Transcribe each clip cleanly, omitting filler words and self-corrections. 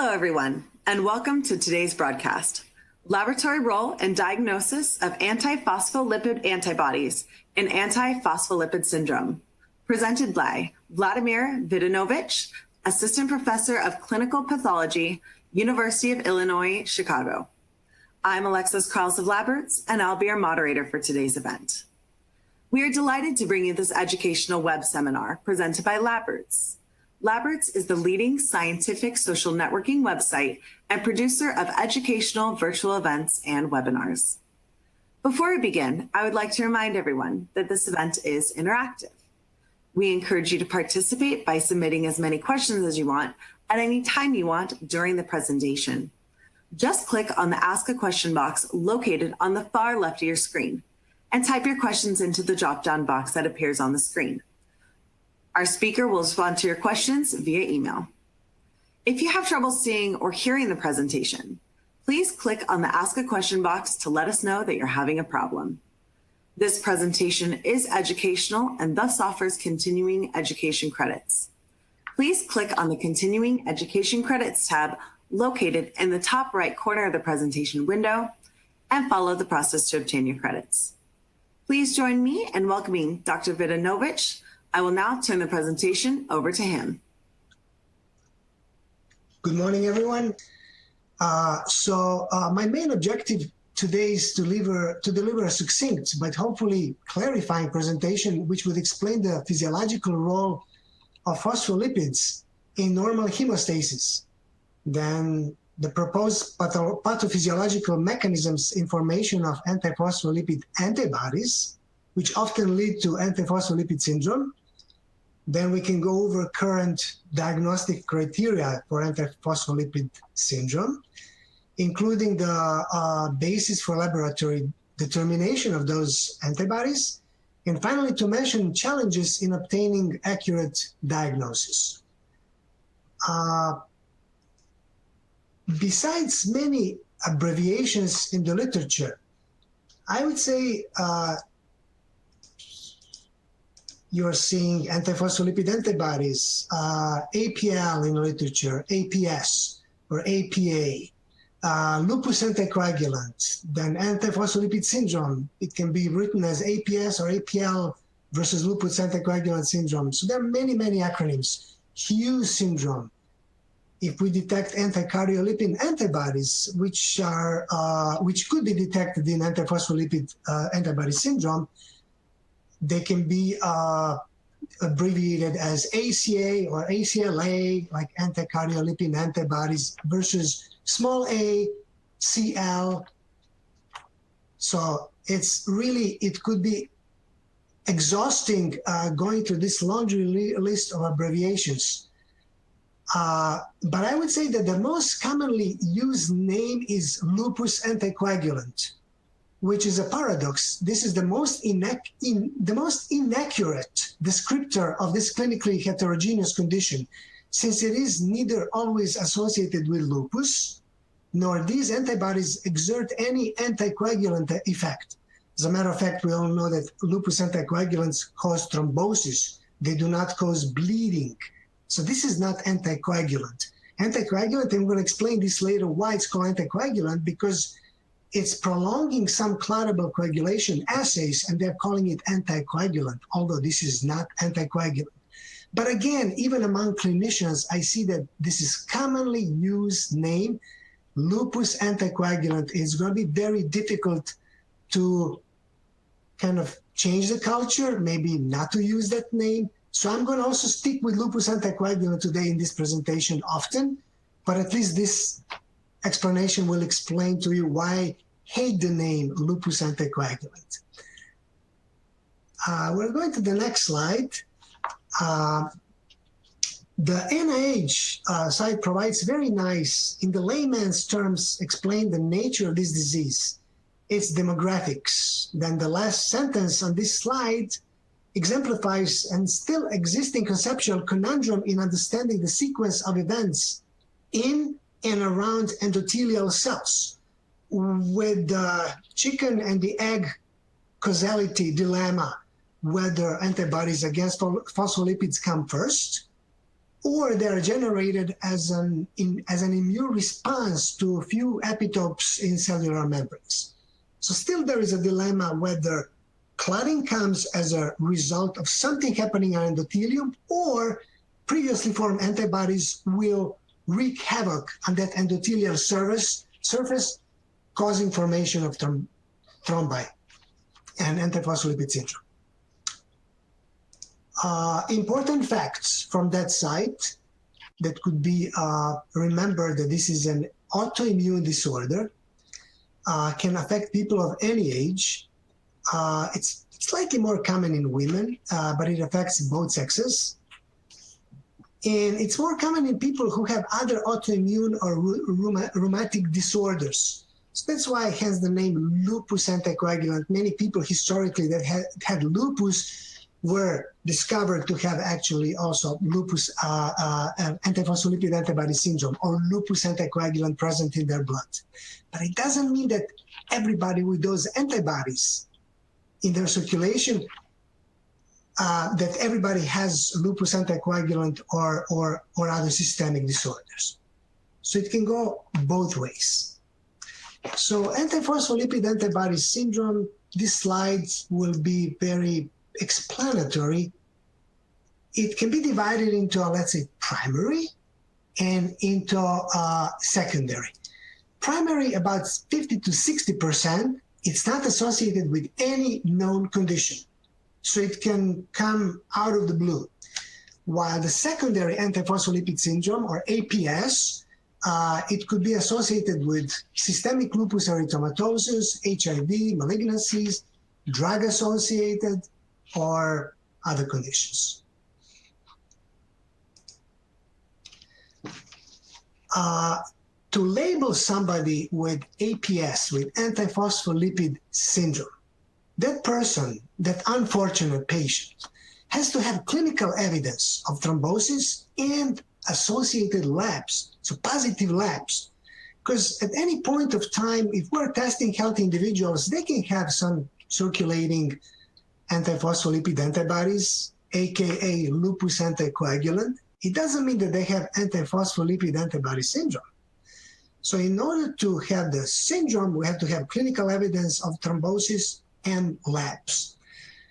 Hello, everyone, and welcome to today's broadcast, Laboratory Role and Diagnosis of Antiphospholipid Antibodies in Antiphospholipid Syndrome, presented by Vladimir Vidanovic, Assistant Professor of Clinical Pathology, University of Illinois, Chicago. I'm Alexis Carls of Laberts, and I'll be your moderator for today's event. We are delighted to bring you this educational web seminar presented by Laberts. Laberts is the leading scientific social networking website and producer of educational virtual events and webinars. Before we begin, I would like to remind everyone that this event is interactive. We encourage you to participate by submitting as many questions as you want at any time you want during the presentation. Just click on the Ask a Question box located on the far left of your screen and type your questions into the drop-down box that appears on the screen. Our speaker will respond to your questions via email. If you have trouble seeing or hearing the presentation, please click on the Ask a Question box to let us know that you're having a problem. This presentation is educational and thus offers continuing education credits. Please click on the Continuing Education Credits tab located in the top right corner of the presentation window and follow the process to obtain your credits. Please join me in welcoming Dr. Vidanovic. I will now turn the presentation over to him. Good morning, everyone. My main objective today is to deliver a succinct but hopefully clarifying presentation which would explain the physiological role of phospholipids in normal hemostasis, then the proposed pathophysiological mechanisms information of antiphospholipid antibodies, which often lead to antiphospholipid syndrome. Then we can go over current diagnostic criteria for antiphospholipid syndrome, including the basis for laboratory determination of those antibodies, and finally to mention challenges in obtaining accurate diagnosis. Besides many abbreviations in the literature, I would say you're seeing antiphospholipid antibodies, APL in literature, APS or APA, lupus anticoagulant, then antiphospholipid syndrome. It can be written as APS or APL versus lupus anticoagulant syndrome. So there are many, many acronyms. Hughes syndrome. If we detect anticardiolipin antibodies, which could be detected in antiphospholipid antibody syndrome, they can be abbreviated as ACA or ACLA, like anticardiolipin antibodies, versus small a, CL. So it could be exhausting going through this laundry list of abbreviations. But I would say that the most commonly used name is lupus anticoagulant, which is a paradox. This is the most inaccurate descriptor of this clinically heterogeneous condition, since it is neither always associated with lupus, nor these antibodies exert any anticoagulant effect. As a matter of fact, we all know that lupus anticoagulants cause thrombosis. They do not cause bleeding. So this is not anticoagulant. Anticoagulant, and I'm going to explain this later, why it's called anticoagulant, because it's prolonging some clotable coagulation assays, and they're calling it anticoagulant, although this is not anticoagulant. But again, even among clinicians, I see that this is commonly used name, lupus anticoagulant. It's going to be very difficult to kind of change the culture, maybe not to use that name. So I'm going to also stick with lupus anticoagulant today in this presentation often, but at least this explanation will explain to you why I hate the name lupus anticoagulant. We're going to the next slide. The NIH site provides very nice, in the layman's terms, explain the nature of this disease, its demographics. Then the last sentence on this slide exemplifies an still existing conceptual conundrum in understanding the sequence of events in and around endothelial cells, with the chicken and the egg causality dilemma, whether antibodies against phospholipids come first or they are generated as an immune response to a few epitopes in cellular membranes. So still there is a dilemma whether clotting comes as a result of something happening on endothelium, or previously formed antibodies will wreak havoc on that endothelial surface, causing formation of thrombi and antiphospholipid syndrome. Important facts from that site that could be remembered: that this is an autoimmune disorder, can affect people of any age. It's slightly more common in women, but it affects both sexes. And it's more common in people who have other autoimmune or rheumatic disorders. So that's why it has the name lupus anticoagulant. Many people historically that had lupus were discovered to have actually also lupus antiphospholipid antibody syndrome, or lupus anticoagulant present in their blood. But it doesn't mean that everybody with those antibodies in their circulation, that everybody has lupus anticoagulant or other systemic disorders. So it can go both ways. So antiphospholipid antibody syndrome, these slides will be very explanatory. It can be divided into, let's say, primary and into secondary. Primary, about 50 to 60%, it's not associated with any known condition. So it can come out of the blue. While the secondary antiphospholipid syndrome, or APS, it could be associated with systemic lupus erythematosus, HIV, malignancies, drug-associated, or other conditions. To label somebody with APS, with antiphospholipid syndrome, that person, that unfortunate patient, has to have clinical evidence of thrombosis and associated labs, so positive labs. Because at any point of time, if we're testing healthy individuals, they can have some circulating antiphospholipid antibodies, aka lupus anticoagulant. It doesn't mean that they have antiphospholipid antibody syndrome. So in order to have the syndrome, we have to have clinical evidence of thrombosis and labs.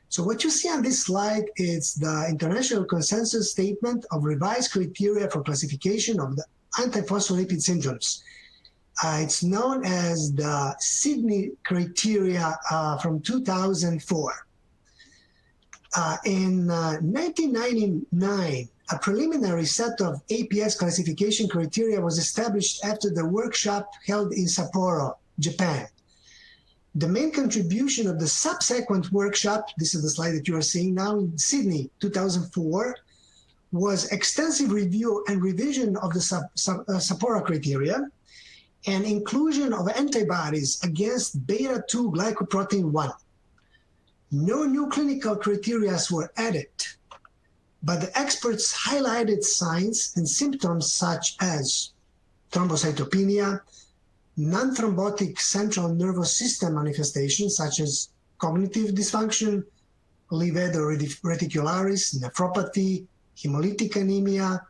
So what you see on this slide is the International Consensus Statement of Revised Criteria for Classification of the Antiphospholipid Syndromes. It's known as the Sydney criteria from 2004. In 1999, a preliminary set of APS classification criteria was established after the workshop held in Sapporo, Japan. The main contribution of the subsequent workshop, this is the slide that you are seeing now, in Sydney, 2004, was extensive review and revision of the Sapporo criteria and inclusion of antibodies against beta-2 glycoprotein 1. No new clinical criteria were added, but the experts highlighted signs and symptoms such as thrombocytopenia, non-thrombotic central nervous system manifestations such as cognitive dysfunction, livedo reticularis, nephropathy, hemolytic anemia,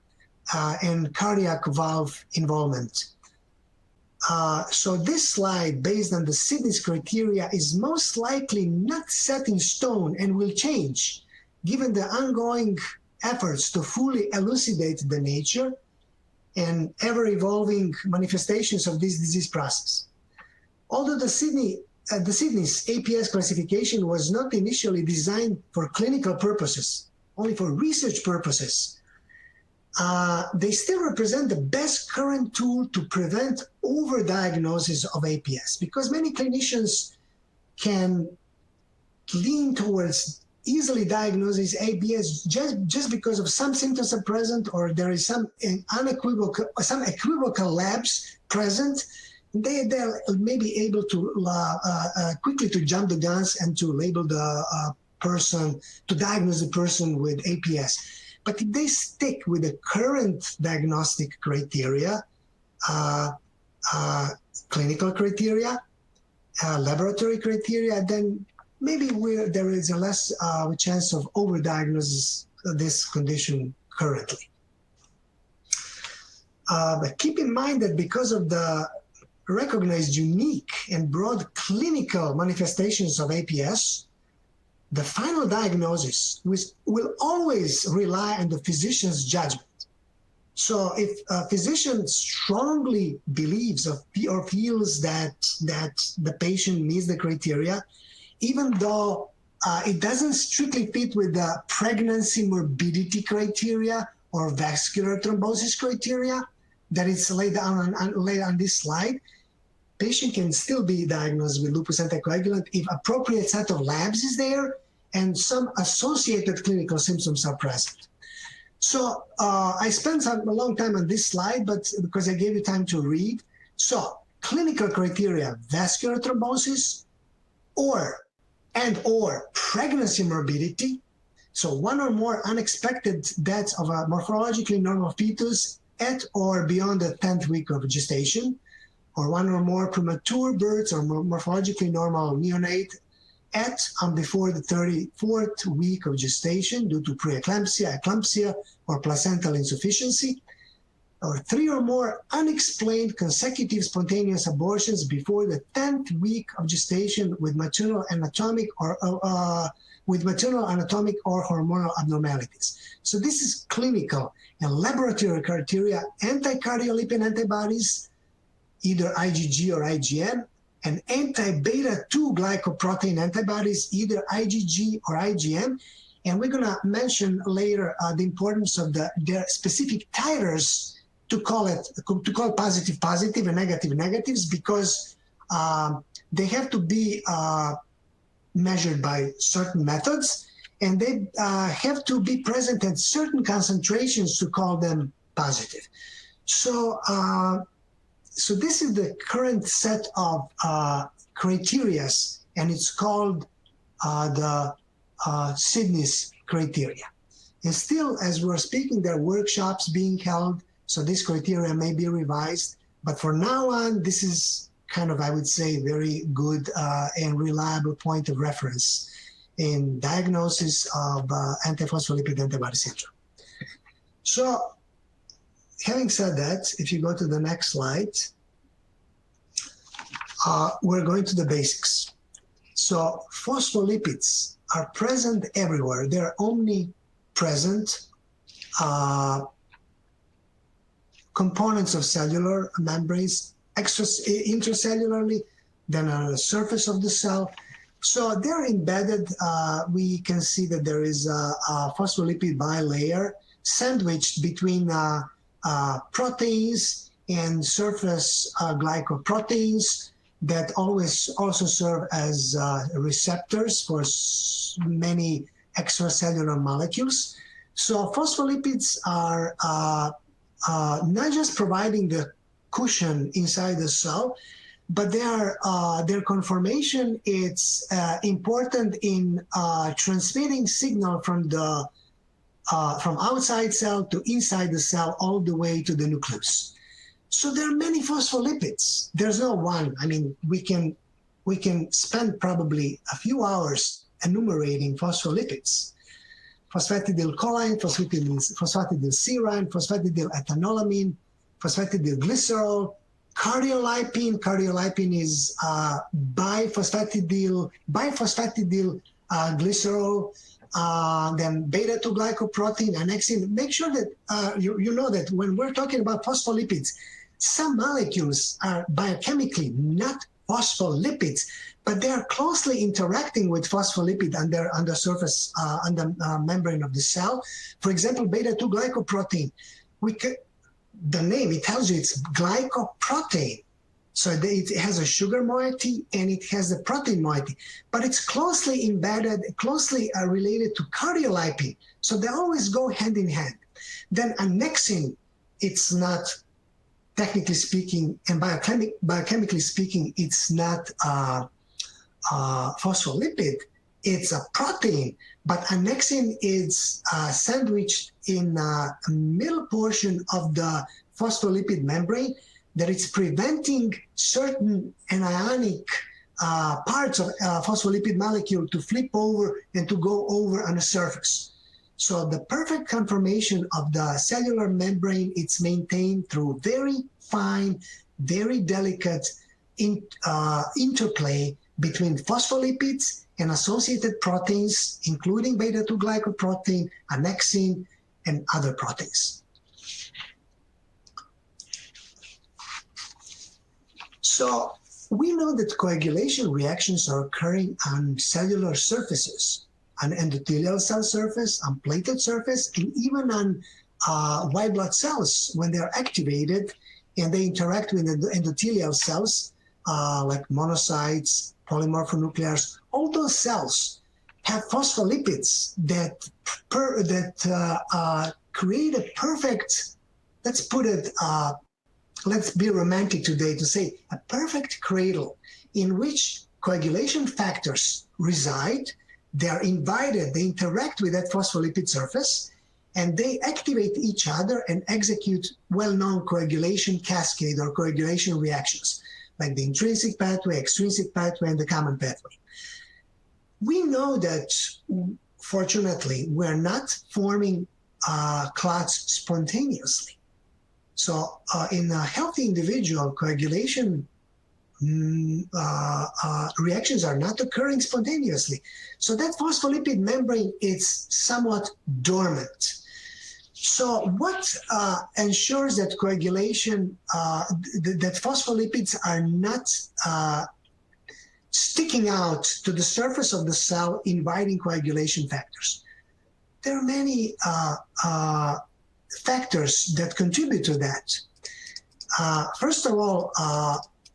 and cardiac valve involvement. So this slide, based on the Sydney's criteria, is most likely not set in stone and will change given the ongoing efforts to fully elucidate the nature and ever-evolving manifestations of this disease process. Although the Sydney's APS classification was not initially designed for clinical purposes, only for research purposes, they still represent the best current tool to prevent overdiagnosis of APS, because many clinicians can lean towards easily diagnosis APS just because of some symptoms are present, or there is some equivocal labs present. They're maybe able to quickly to jump the guns and to label the person, to diagnose the person with APS. But if they stick with the current diagnostic criteria, clinical criteria, laboratory criteria, then maybe there is a less chance of overdiagnosis of this condition currently. But keep in mind that because of the recognized unique and broad clinical manifestations of APS, the final diagnosis will always rely on the physician's judgment. So if a physician strongly believes or feels that the patient meets the criteria, even though it doesn't strictly fit with the pregnancy morbidity criteria or vascular thrombosis criteria that is laid on this slide, patient can still be diagnosed with lupus anticoagulant if appropriate set of labs is there and some associated clinical symptoms are present. So I spent a long time on this slide, but because I gave you time to read. So clinical criteria, vascular thrombosis or pregnancy morbidity. So one or more unexpected deaths of a morphologically normal fetus at or beyond the 10th week of gestation, or one or more premature births or morphologically normal neonate at and before the 34th week of gestation due to preeclampsia, eclampsia, or placental insufficiency, or 3 or more unexplained consecutive spontaneous abortions before the 10th week of gestation with maternal anatomic or hormonal abnormalities. So this is clinical and laboratory criteria: anti-cardiolipin antibodies, either IgG or IgM, and anti-beta-2 glycoprotein antibodies, either IgG or IgM. And we're going to mention later the importance of their specific titers to call positive positive and negative negatives, because they have to be measured by certain methods, and they have to be present at certain concentrations to call them positive. So so this is the current set of criteria, and it's called the Sidney's criteria. And still, as we're speaking, there are workshops being held, so this criteria may be revised. But for now on, this is kind of, I would say, very good and reliable point of reference in diagnosis of antiphospholipid antibody syndrome. So having said that, if you go to the next slide, we're going to the basics. So phospholipids are present everywhere. They're omnipresent components of cellular membranes, intracellularly, then on the surface of the cell. So they're embedded. We can see that there is a phospholipid bilayer sandwiched between proteins and surface glycoproteins that always also serve as receptors for many extracellular molecules. So phospholipids are not just providing the cushion inside the cell, but their conformation is important in transmitting signal from outside cell to inside the cell all the way to the nucleus. So there are many phospholipids. There's no one. I memean, we can spend probably a few hours enumerating phospholipids. Phosphatidylcholine, phosphatidylserine, phosphatidylethanolamine, phosphatidylglycerol, cardiolipin. Cardiolipin is biphosphatidylglycerol, then beta-2 glycoprotein, annexin. Make sure that you know that when we're talking about phospholipids, some molecules are biochemically not phospholipids, but they are closely interacting with phospholipid on the surface, on the membrane of the cell. For example, beta-2 glycoprotein. The name, it tells you it's glycoprotein. So it has a sugar moiety and it has a protein moiety, but it's closely embedded, closely related to cardiolipin. So they always go hand in hand. Then annexin, it's not, technically speaking, and biochemically speaking, it's not phospholipid, it's a protein, but annexin is sandwiched in the middle portion of the phospholipid membrane, that it's preventing certain anionic parts of phospholipid molecule to flip over and to go over on the surface. So the perfect conformation of the cellular membrane, it's maintained through very fine, very delicate interplay between phospholipids and associated proteins, including beta-2 glycoprotein, annexin, and other proteins. So we know that coagulation reactions are occurring on cellular surfaces, on endothelial cell surface, on platelet surface, and even on white blood cells when they're activated and they interact with endothelial cells like monocytes, polymorphonuclears. All those cells have phospholipids that create a perfect, let's put it, let's be romantic today to say, a perfect cradle in which coagulation factors reside. They're invited, they interact with that phospholipid surface, and they activate each other and execute well-known coagulation cascade or coagulation reactions, like the intrinsic pathway, extrinsic pathway, and the common pathway. We know that, fortunately, we're not forming clots spontaneously. So in a healthy individual, coagulation reactions are not occurring spontaneously. So that phospholipid membrane is somewhat dormant. So what ensures that coagulation, that phospholipids are not sticking out to the surface of the cell, inviting coagulation factors? There are many factors that contribute to that. First of all,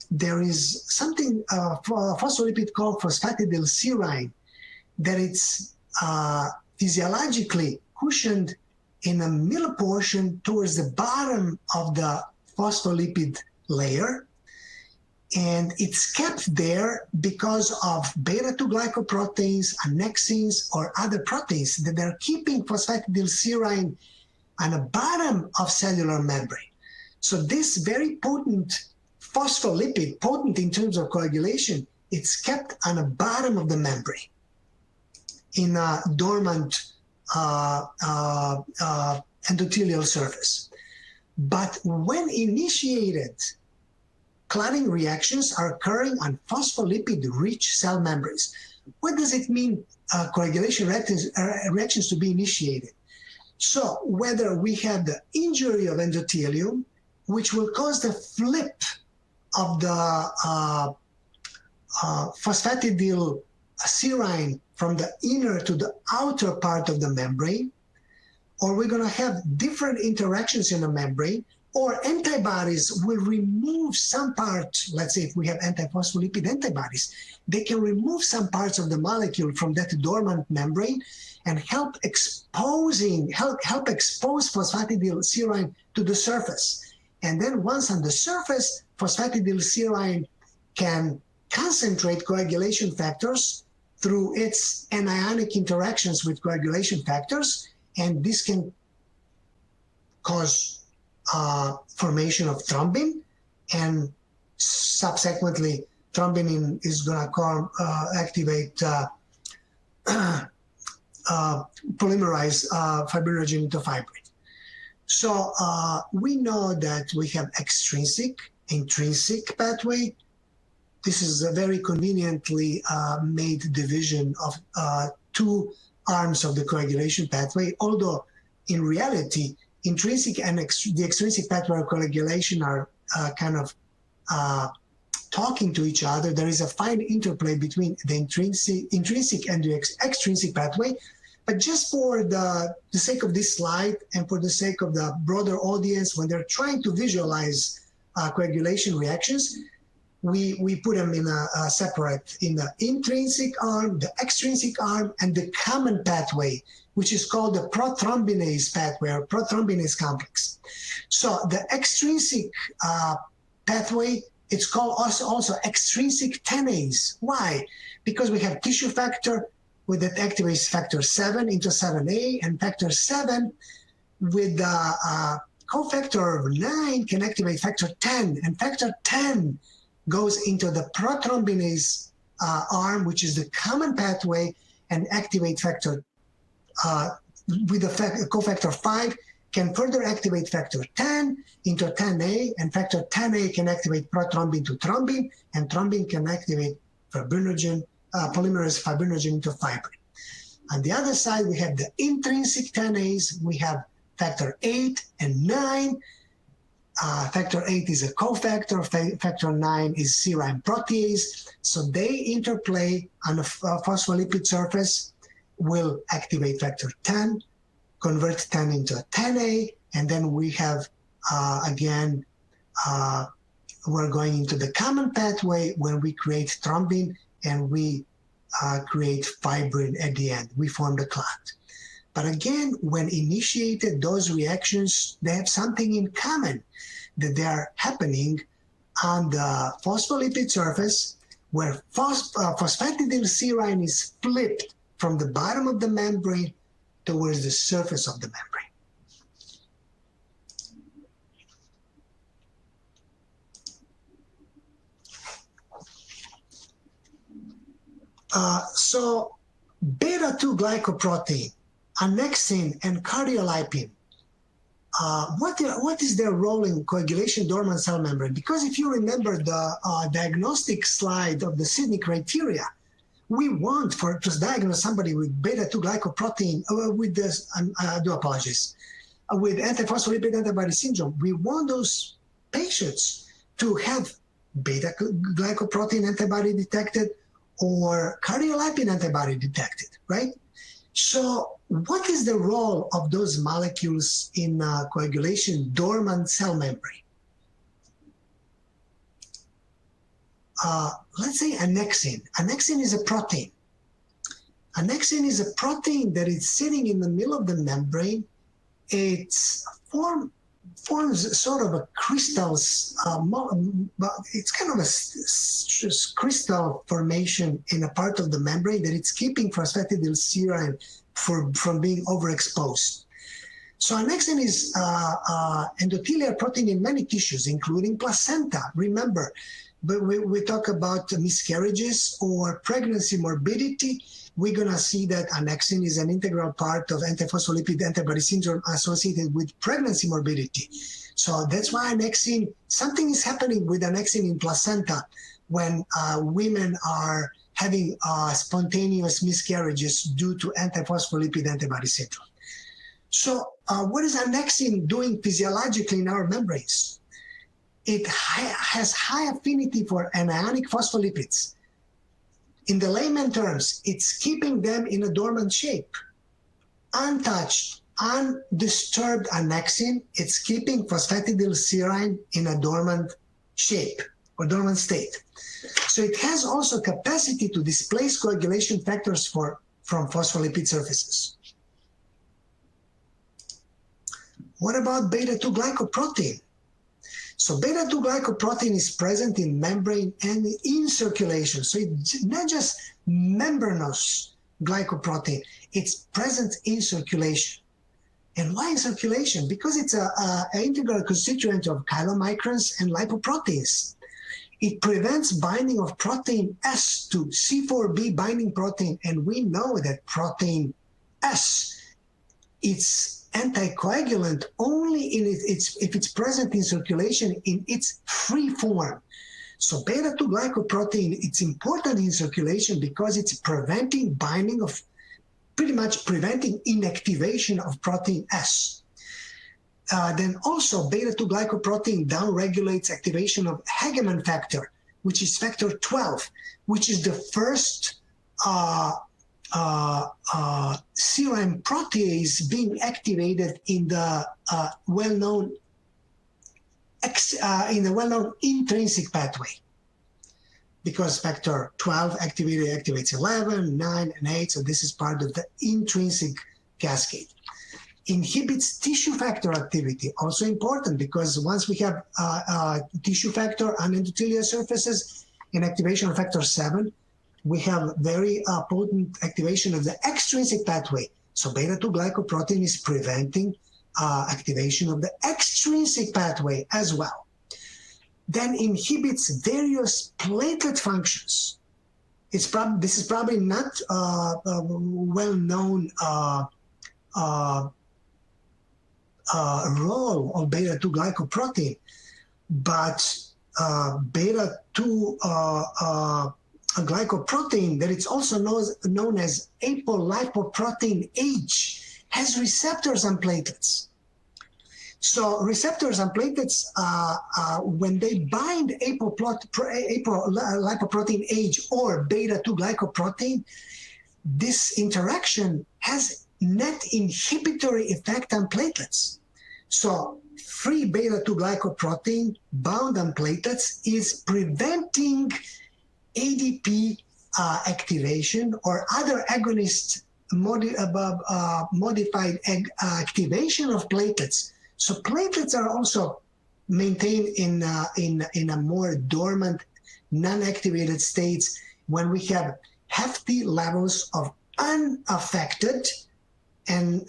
there is something, phospholipid called phosphatidylserine, that it's physiologically cushioned in a middle portion towards the bottom of the phospholipid layer. And it's kept there because of beta-2 glycoproteins, annexins, or other proteins that are keeping phosphatidylserine on the bottom of cellular membrane. So this very potent phospholipid, potent in terms of coagulation, it's kept on the bottom of the membrane in a dormant endothelial surface. But when initiated, clotting reactions are occurring on phospholipid-rich cell membranes. What does it mean, coagulation reactions to be initiated? So whether we have the injury of endothelium, which will cause the flip of the phosphatidylserine from the inner to the outer part of the membrane, or we're going to have different interactions in the membrane, or antibodies will remove some part. Let's say if we have antiphospholipid antibodies, they can remove some parts of the molecule from that dormant membrane and help expose phosphatidylserine to the surface. And then once on the surface, phosphatidylserine can concentrate coagulation factors through its anionic interactions with coagulation factors, and this can cause formation of thrombin, and subsequently thrombin is going to activate polymerize fibrinogen into fibrate. So we know that we have extrinsic, intrinsic pathway. This is a very conveniently made division of two arms of the coagulation pathway, although in reality, intrinsic and the extrinsic pathway of coagulation are kind of talking to each other. There is a fine interplay between the intrinsic and the extrinsic pathway. But just for the sake of this slide and for the sake of the broader audience, when they're trying to visualize coagulation reactions, we put them in a separate, in the intrinsic arm, the extrinsic arm, and the common pathway, which is called the prothrombinase pathway or prothrombinase complex. So the extrinsic pathway, it's called also extrinsic tenase. Why? Because we have tissue factor with that activates factor 7 into 7A, and factor 7 with the cofactor 9 can activate factor 10, and factor 10 goes into the prothrombinase arm, which is the common pathway, and activate factor with a cofactor 5 can further activate factor 10 into 10A, and factor 10A can activate prothrombin to thrombin, and thrombin can activate fibrinogen, polymerase fibrinogen into fibrin. On the other side, we have the intrinsic 10As. We have factor 8 and 9. Factor 8 is a cofactor, factor 9 is serine protease. So they interplay on a phospholipid surface, will activate factor 10, convert 10 into a 10A, and then we have, again, we're going into the common pathway when we create thrombin and we create fibrin at the end. We form the clot. But again, when initiated, those reactions, they have something in common, that they are happening on the phospholipid surface where phosphatidylserine is flipped from the bottom of the membrane towards the surface of the membrane. So beta-2 glycoprotein, annexin, and cardiolipin, what is their role in coagulation dormant cell membrane? Because if you remember the diagnostic slide of the Sydney criteria, we want to diagnose somebody with beta-2 glycoprotein, with this, I do apologize, with antiphospholipid antibody syndrome. We want those patients to have beta-glycoprotein antibody detected or cardiolipin antibody detected, right? So what is the role of those molecules in coagulation dormant cell membrane? Let's say annexin. Annexin is a protein. Annexin is a protein that is sitting in the middle of the membrane. It forms sort of a crystals, it's kind of a crystal formation in a part of the membrane that it's keeping phosphatidylserine from being overexposed. So annexin is endothelial protein in many tissues, including placenta. Remember, but we talk about miscarriages or pregnancy morbidity, we're going to see that annexin is an integral part of antiphospholipid antibody syndrome associated with pregnancy morbidity. So that's why annexin, something is happening with annexin in placenta when women are having spontaneous miscarriages due to antiphospholipid antibody syndrome. So what is annexin doing physiologically in our membranes? It has high affinity for anionic phospholipids. In the layman terms, it's keeping them in a dormant shape. Untouched, undisturbed annexin, it's keeping phosphatidylserine in a dormant shape or dormant state. So it has also capacity to displace coagulation factors from phospholipid surfaces. What about beta-2 glycoprotein? So beta-2 glycoprotein is present in membrane and in circulation. So it's not just membranous glycoprotein, it's present in circulation. And why in circulation? Because it's an integral constituent of chylomicrons and lipoproteins. It prevents binding of protein S to C4b binding protein. And we know that protein S, it's anticoagulant only if it's present in circulation in its free form. So beta-2 glycoprotein, it's important in circulation because it's preventing binding of, pretty much preventing inactivation of protein S. Then also beta-2 glycoprotein downregulates activation of Hegeman factor, which is factor 12, which is the first serine protease being activated in the well-known intrinsic pathway, because factor 12 activates 11, 9, and 8. So this is part of the intrinsic cascade. Inhibits tissue factor activity, also important because once we have tissue factor on endothelial surfaces in activation of factor 7, we have very potent activation of the extrinsic pathway. So beta-2 glycoprotein is preventing activation of the extrinsic pathway as well. Then inhibits various platelet functions. This is probably not well-known role of beta-2 glycoprotein, but beta-2 glycoprotein, that it's also known as apolipoprotein H, has receptors on platelets. So receptors on platelets, when they bind apolipoprotein H or beta-2 glycoprotein, this interaction has net inhibitory effect on platelets. So free beta-2 glycoprotein bound on platelets is preventing ADP activation or other agonist modified activation of platelets. So platelets are also maintained in a more dormant, non-activated states when we have hefty levels of unaffected and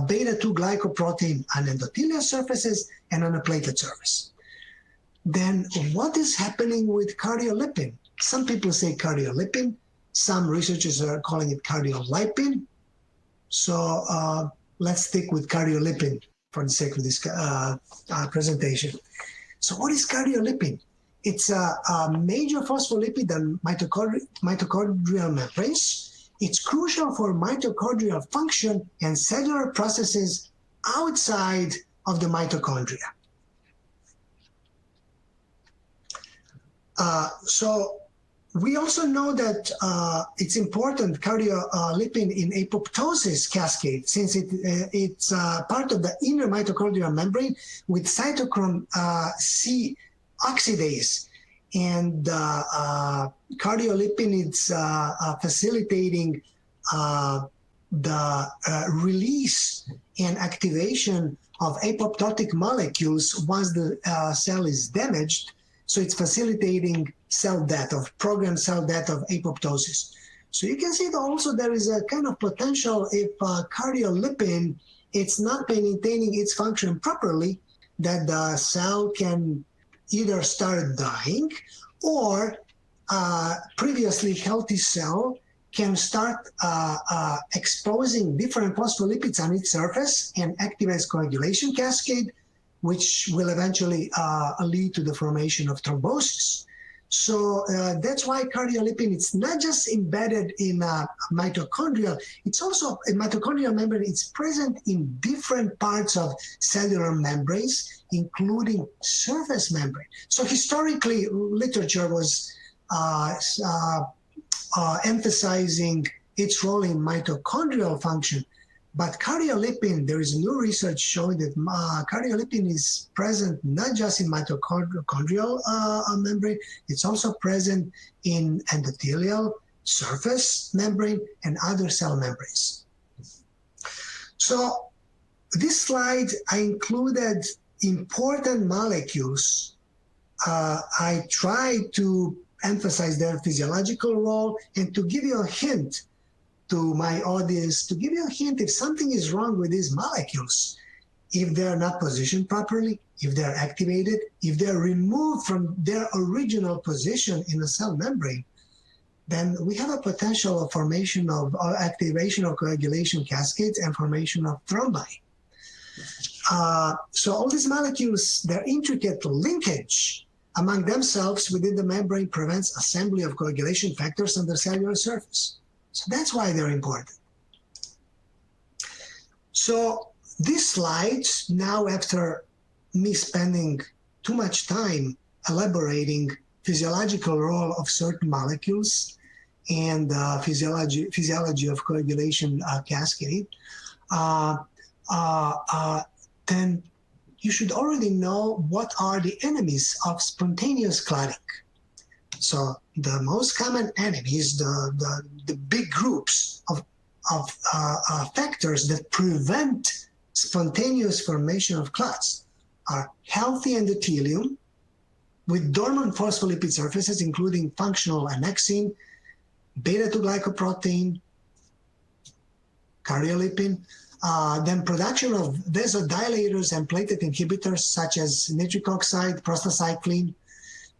beta-2 glycoprotein on endothelial surfaces and on a platelet surface. Then what is happening with cardiolipin? Some people say cardiolipin. Some researchers are calling it cardiolipin. So let's stick with cardiolipin for the sake of this presentation. So what is cardiolipin? It's a major phospholipid on mitochondrial membranes. It's crucial for mitochondrial function and cellular processes outside of the mitochondria. So we also know that it's important, cardiolipin in apoptosis cascade, since it's part of the inner mitochondrial membrane with cytochrome C oxidase. And cardiolipin is facilitating the release and activation of apoptotic molecules once the cell is damaged. So it's facilitating cell death, of programmed cell death of apoptosis. So you can see that also there is a kind of potential if cardiolipin, it's not maintaining its function properly, that the cell can either start dying or previously healthy cell can start exposing different phospholipids on its surface and activates coagulation cascade, which will eventually lead to the formation of thrombosis. So that's why cardiolipin, it's not just embedded in mitochondrial, it's also a mitochondrial membrane. It's present in different parts of cellular membranes, including surface membrane. So historically, literature was emphasizing its role in mitochondrial function. But cardiolipin, there is new research showing that cardiolipin is present not just in mitochondrial membrane, it's also present in endothelial, surface membrane, and other cell membranes. So this slide, I included important molecules. I tried to emphasize their physiological role and to give you a hint to my audience, to give you a hint if something is wrong with these molecules, if they're not positioned properly, if they're activated, if they're removed from their original position in the cell membrane, then we have a potential of formation of activation of coagulation cascades and formation of thrombi. So all these molecules, their intricate linkage among themselves within the membrane prevents assembly of coagulation factors on the cellular surface. So that's why they're important. So this slide, now after me spending too much time elaborating physiological role of certain molecules and physiology of coagulation cascade, then you should already know what are the enemies of spontaneous clotting. So the most common enemies, the big groups of factors that prevent spontaneous formation of clots are healthy endothelium with dormant phospholipid surfaces, including functional annexin, beta-2 glycoprotein, cardiolipin, then production of vasodilators and platelet inhibitors such as nitric oxide, prostacyclin,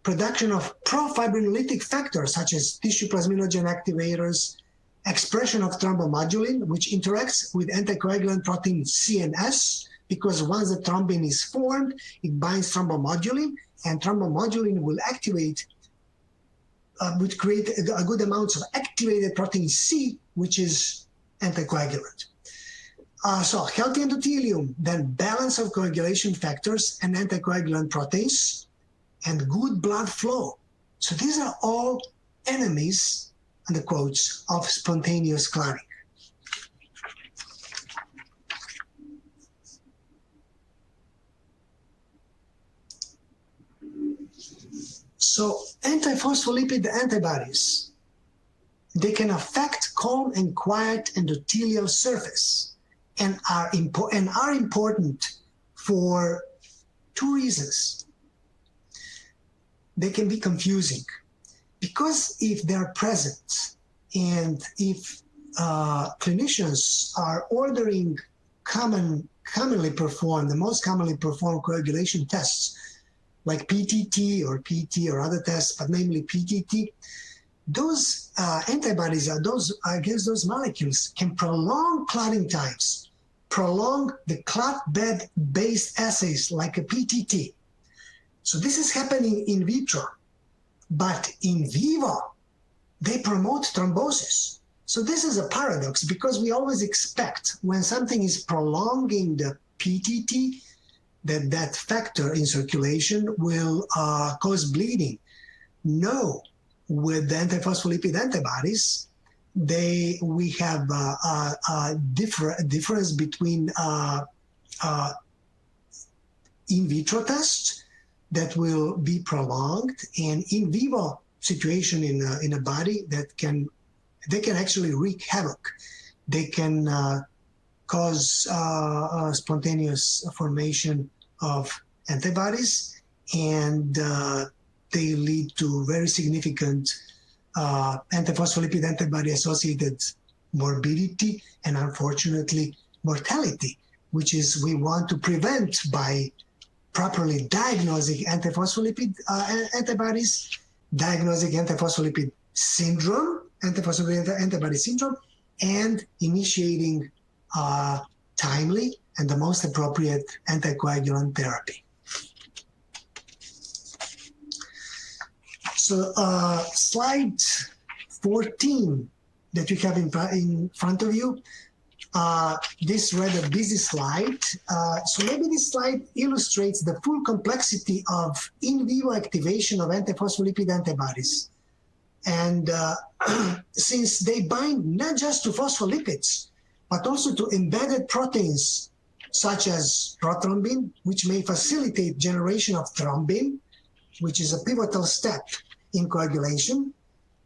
production of profibrinolytic factors such as tissue plasminogen activators, expression of thrombomodulin, which interacts with anticoagulant protein CNS, because once the thrombin is formed, it binds thrombomodulin, and thrombomodulin will activate, would create a good amount of activated protein C, which is anticoagulant. So healthy endothelium, then balance of coagulation factors and anticoagulant proteins, and good blood flow. So these are all enemies, and the quotes, of spontaneous clotting. So antiphospholipid antibodies, they can affect calm and quiet endothelial surface and are important for two reasons. They can be confusing because if they're present and if clinicians are ordering commonly performed, the most commonly performed coagulation tests like PTT or PT or other tests, but namely PTT, those antibodies against those molecules can prolong clotting times, prolong the clot bed-based assays like a PTT. So this is happening in vitro, but in vivo, they promote thrombosis. So this is a paradox because we always expect when something is prolonging the PTT, that factor in circulation will cause bleeding. No. With the antiphospholipid antibodies, we have a difference between in vitro tests that will be prolonged and in vivo situation in a body that they can actually wreak havoc. They can cause spontaneous formation of antibodies, and they lead to very significant antiphospholipid antibody-associated morbidity and, unfortunately, mortality, which is we want to prevent by properly diagnosing antiphospholipid antibodies, diagnosing antiphospholipid syndrome, antiphospholipid antibody syndrome, and initiating timely and the most appropriate anticoagulant therapy. So slide 14 that you have in front of you, this rather busy slide. So maybe this slide illustrates the full complexity of in vivo activation of antiphospholipid antibodies. And since they bind not just to phospholipids, but also to embedded proteins such as prothrombin, which may facilitate generation of thrombin, which is a pivotal step in coagulation,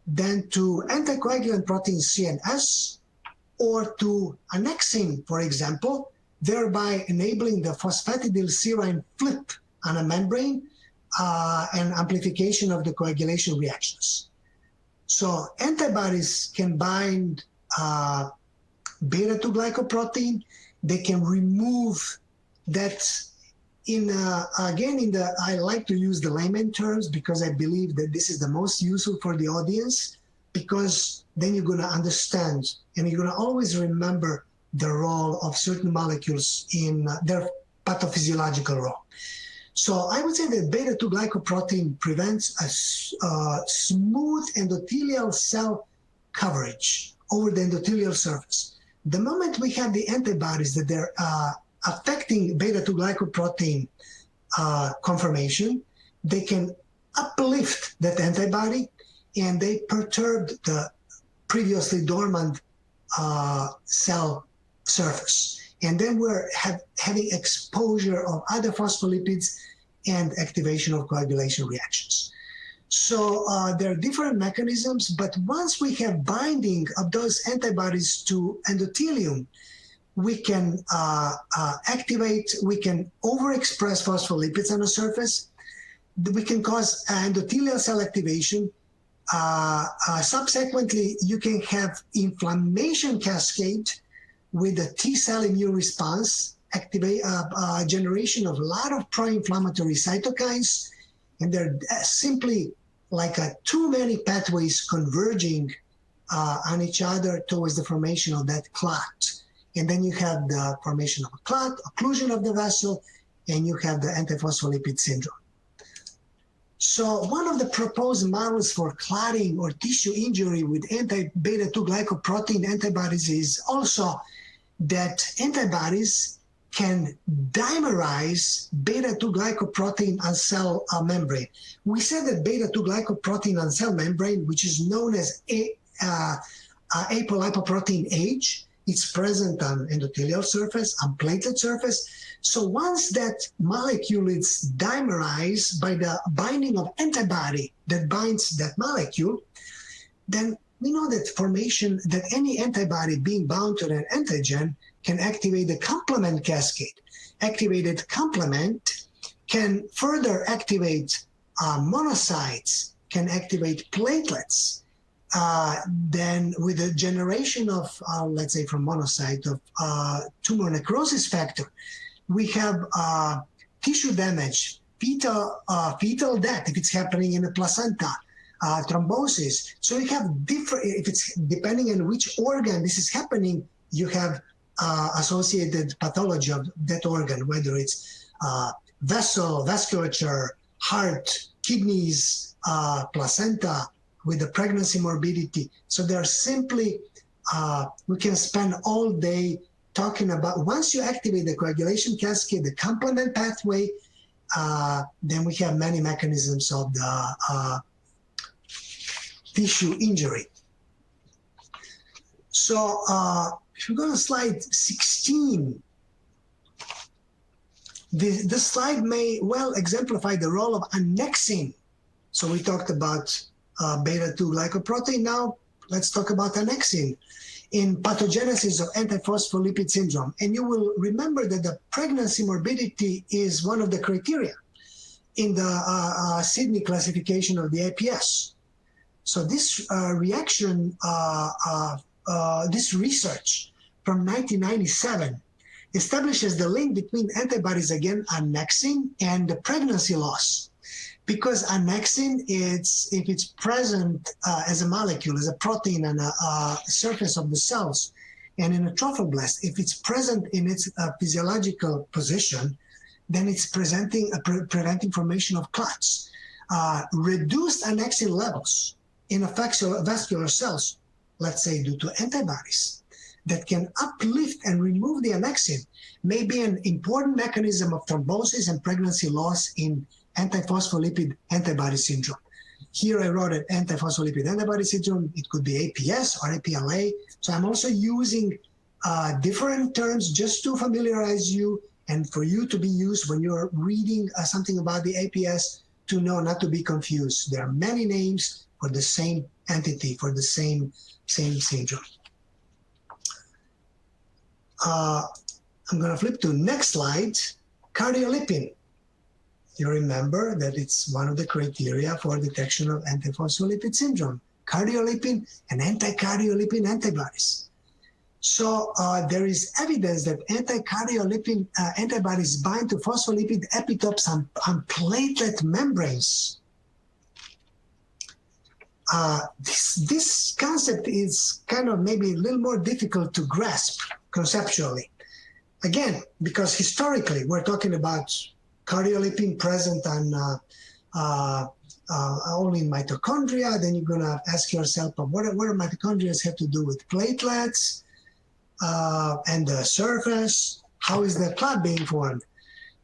then to anticoagulant protein CNS, or to annexin, for example, thereby enabling the phosphatidylserine flip on a membrane and amplification of the coagulation reactions. So antibodies can bind beta-2-glycoprotein. They can remove that I like to use the layman terms because I believe that this is the most useful for the audience, because then you're going to understand and you're going to always remember the role of certain molecules in their pathophysiological role. So I would say that beta-2-glycoprotein prevents a smooth endothelial cell coverage over the endothelial surface. The moment we have the antibodies that they're affecting beta-2-glycoprotein conformation, they can uplift that antibody and they perturb the previously dormant cell surface. And then we're having exposure of other phospholipids and activation of coagulation reactions. So there are different mechanisms, but once we have binding of those antibodies to endothelium, we can we can overexpress phospholipids on the surface. We can cause endothelial cell activation. Subsequently, you can have inflammation cascade with the T-cell immune response, generation of a lot of pro-inflammatory cytokines, and they're simply like too many pathways converging on each other towards the formation of that clot. And then you have the formation of a clot, occlusion of the vessel, and you have the antiphospholipid syndrome. So one of the proposed models for clotting or tissue injury with anti-beta-2 glycoprotein antibodies is also that antibodies can dimerize beta-2 glycoprotein on cell membrane. We said that beta-2 glycoprotein on cell membrane, which is known as apolipoprotein H, it's present on endothelial surface, on platelet surface. So once that molecule is dimerized by the binding of antibody that binds that molecule, then we know that any antibody being bound to an antigen can activate the complement cascade. Activated complement can further activate monocytes, can activate platelets. Then with the generation of, let's say from monocyte, of tumor necrosis factor, we have tissue damage, fetal death if it's happening in the placenta, thrombosis. So you have different, if it's depending on which organ this is happening, you have associated pathology of that organ, whether it's vessel, vasculature, heart, kidneys, placenta, with the pregnancy morbidity. So they're simply, we can spend all day talking about, once you activate the coagulation cascade, the complement pathway, then we have many mechanisms of the tissue injury. So if you go to slide 16, this slide may well exemplify the role of annexin. So we talked about beta-2 glycoprotein. Now let's talk about annexin in pathogenesis of antiphospholipid syndrome. And you will remember that the pregnancy morbidity is one of the criteria in the Sydney classification of the APS. So this reaction, this research from 1997 establishes the link between antibodies against annexin and the pregnancy loss. Because annexin, if it's present as a molecule, as a protein on a surface of the cells, and in a trophoblast, if it's present in its physiological position, then it's preventing formation of clots. Reduced annexin levels in vascular cells, let's say due to antibodies, that can uplift and remove the annexin, may be an important mechanism of thrombosis and pregnancy loss in antiphospholipid antibody syndrome. Here I wrote it antiphospholipid antibody syndrome. It could be APS or APLA. So I'm also using different terms just to familiarize you and for you to be used when you're reading something about the APS, to know not to be confused. There are many names for the same entity, for the same syndrome. I'm going to flip to next slide, cardiolipin. You remember that it's one of the criteria for detection of antiphospholipid syndrome, cardiolipin and anti-cardiolipin antibodies. So there is evidence that anti-cardiolipin antibodies bind to phospholipid epitopes on platelet membranes. This concept is kind of maybe a little more difficult to grasp conceptually. Again, because historically we're talking about cardiolipin present on only in mitochondria. Then you're going to ask yourself, what do mitochondria have to do with platelets and the surface? How is the clot being formed?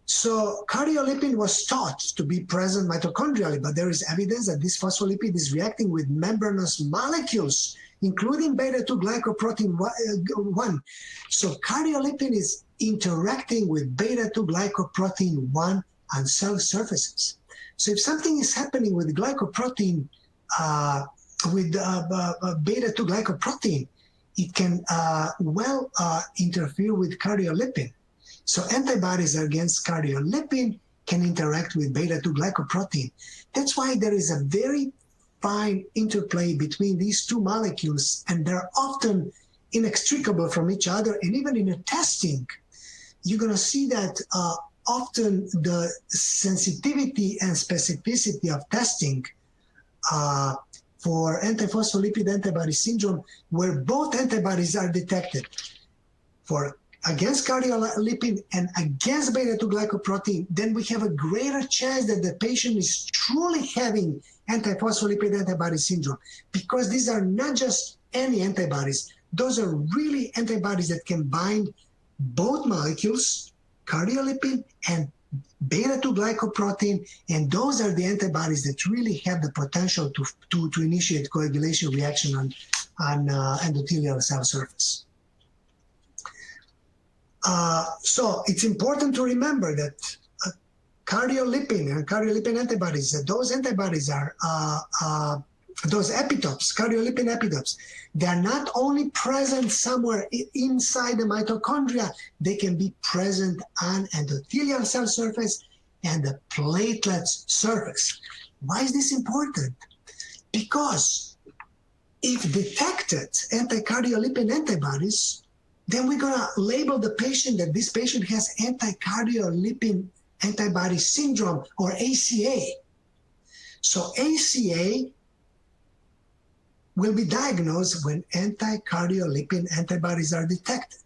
So cardiolipin was thought to be present mitochondrially, but there is evidence that this phospholipid is reacting with membranous molecules, including beta-2 glycoprotein 1. So cardiolipin is interacting with beta-2 glycoprotein 1 on cell surfaces. So if something is happening with glycoprotein, with beta-2 glycoprotein, it can interfere with cardiolipin. So antibodies against cardiolipin can interact with beta-2 glycoprotein. That's why there is a very fine interplay between these two molecules, and they're often inextricable from each other. And even in a testing, you're going to see that often the sensitivity and specificity of testing for antiphospholipid antibody syndrome, where both antibodies are detected for against cardiolipin and against beta-2-glycoprotein, then we have a greater chance that the patient is truly having antiphospholipid antibody syndrome, because these are not just any antibodies. Those are really antibodies that can bind both molecules, cardiolipin and beta-2-glycoprotein, and those are the antibodies that really have the potential to initiate coagulation reaction on endothelial cell surface. So it's important to remember that cardiolipin and cardiolipin antibodies, those antibodies are those epitopes, cardiolipin epitopes, they're not only present somewhere inside the mitochondria, they can be present on endothelial cell surface and the platelets surface. Why is this important? Because if detected anticardiolipin antibodies, then we're going to label the patient that this patient has anticardiolipin antibody syndrome, or ACA. So ACA will be diagnosed when anticardiolipin antibodies are detected.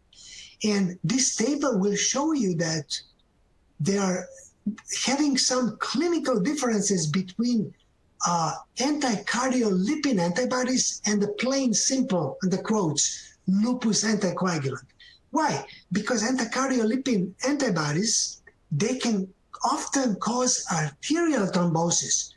And this table will show you that they are having some clinical differences between anticardiolipin antibodies and the plain simple, in the quotes, lupus anticoagulant. Why? Because anticardiolipin antibodies, they can often cause arterial thrombosis,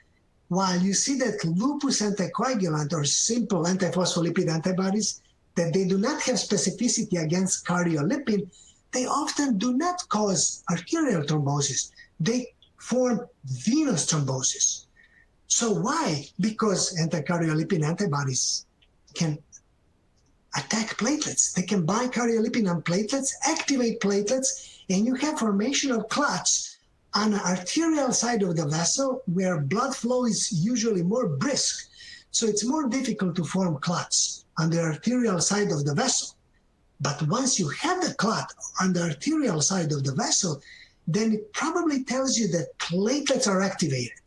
while you see that lupus anticoagulant or simple antiphospholipid antibodies, that they do not have specificity against cardiolipin, they often do not cause arterial thrombosis. They form venous thrombosis. So why? Because anticardiolipin antibodies can attack platelets. They can bind cardiolipin on platelets, activate platelets, and you have formation of clots on the arterial side of the vessel, where blood flow is usually more brisk. So it's more difficult to form clots on the arterial side of the vessel. But once you have the clot on the arterial side of the vessel, then it probably tells you that platelets are activated.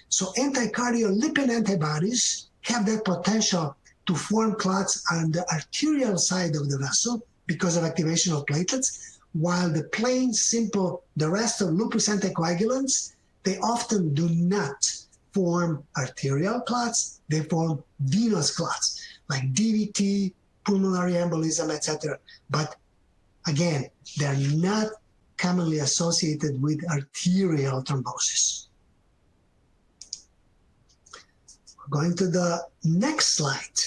So anticardiolipin antibodies have that potential to form clots on the arterial side of the vessel because of activation of platelets, while the plain, simple, the rest of lupus anticoagulants, they often do not form arterial clots, they form venous clots, like DVT, pulmonary embolism, etc. But again, they're not commonly associated with arterial thrombosis. Going to the next slide.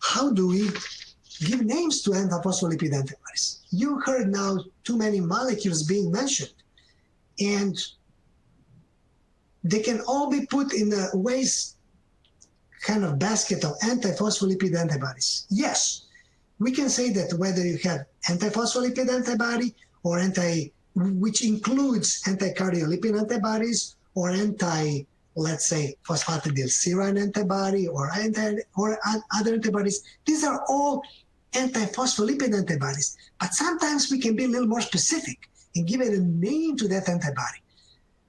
How do we give names to antiphospholipid antibodies? You heard now too many molecules being mentioned, and they can all be put in a waste kind of basket of antiphospholipid antibodies. Yes, we can say that whether you have antiphospholipid antibody or which includes anticardiolipin antibodies or let's say, phosphatidylserine antibody or other antibodies, these are all antiphospholipid antibodies. But sometimes we can be a little more specific and give it a name to that antibody.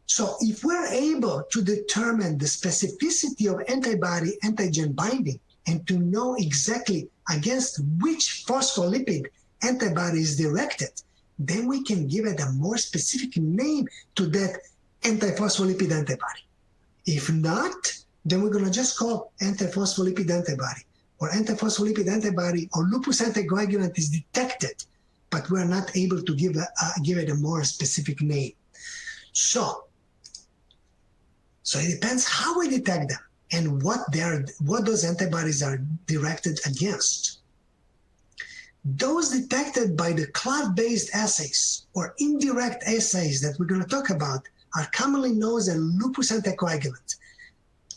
So if we're able to determine the specificity of antibody antigen binding and to know exactly against which phospholipid antibody is directed, then we can give it a more specific name to that antiphospholipid antibody. If not, then we're going to just call antiphospholipid antibody, or antiphospholipid antibody or lupus anticoagulant is detected, but we're not able to give it a more specific name. So it depends how we detect them and what those antibodies are directed against. Those detected by the clot-based assays or indirect assays that we're going to talk about are commonly known as lupus anticoagulant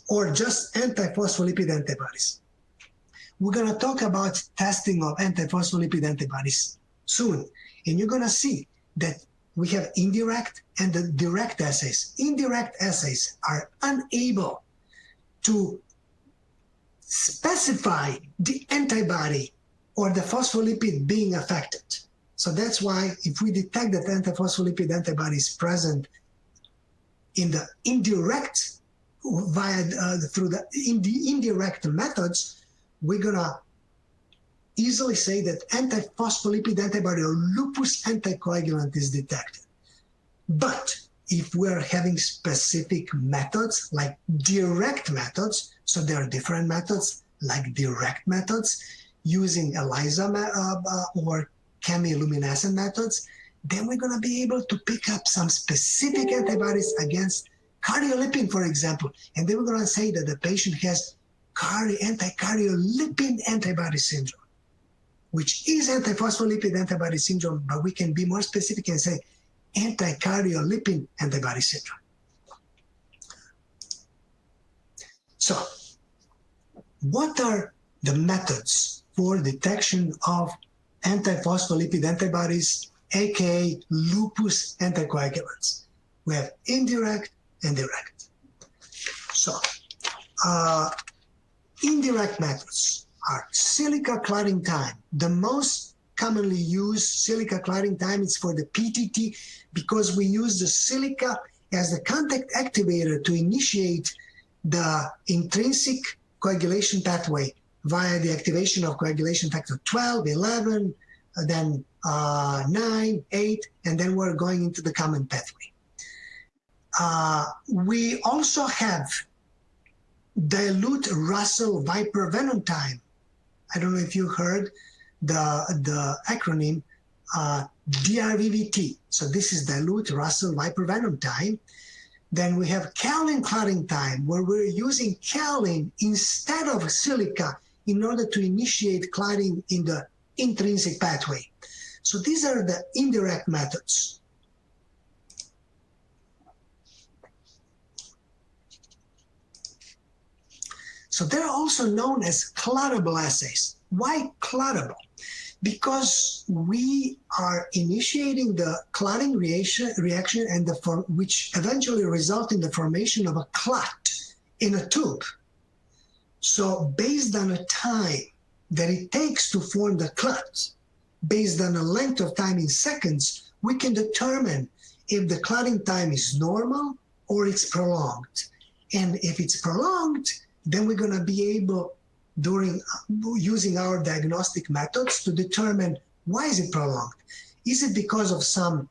or just antiphospholipid antibodies. We're going to talk about testing of antiphospholipid antibodies soon, and you're going to see that we have indirect and the direct assays. Indirect assays are unable to specify the antibody or the phospholipid being affected. So that's why if we detect that antiphospholipid antibody is present in the indirect through the indirect methods, we're gonna easily say that antiphospholipid antibody or lupus anticoagulant is detected. But if we're having specific methods like direct methods, so there are different methods like direct methods using ELISA or chemiluminescent methods, then we're going to be able to pick up some specific antibodies against cardiolipin, for example. And then we're going to say that the patient has anti-cardiolipin antibody syndrome, which is antiphospholipid antibody syndrome, but we can be more specific and say anti-cardiolipin antibody syndrome. So, what are the methods for detection of antiphospholipid antibodies, aka lupus anticoagulants? We have indirect and direct. So, indirect methods are silica clotting time. The most commonly used silica clotting time is for the PTT because we use the silica as the contact activator to initiate the intrinsic coagulation pathway via the activation of coagulation factor 12, 11, then 9, 8, and then we're going into the common pathway. We also have dilute Russell Viper venom time. I don't know if you heard the acronym DRVVT. So this is dilute Russell Viper venom time. Then we have kaolin clotting time, where we're using kaolin instead of silica in order to initiate clotting in the intrinsic pathway. So these are the indirect methods. So they're also known as clottable assays. Why clottable? Because we are initiating the clotting reaction and which eventually result in the formation of a clot in a tube. So based on a time that it takes to form the clot, based on a length of time in seconds, we can determine if the clotting time is normal or it's prolonged. And if it's prolonged, then we're going to be able, using our diagnostic methods, to determine why is it prolonged. Is it because of some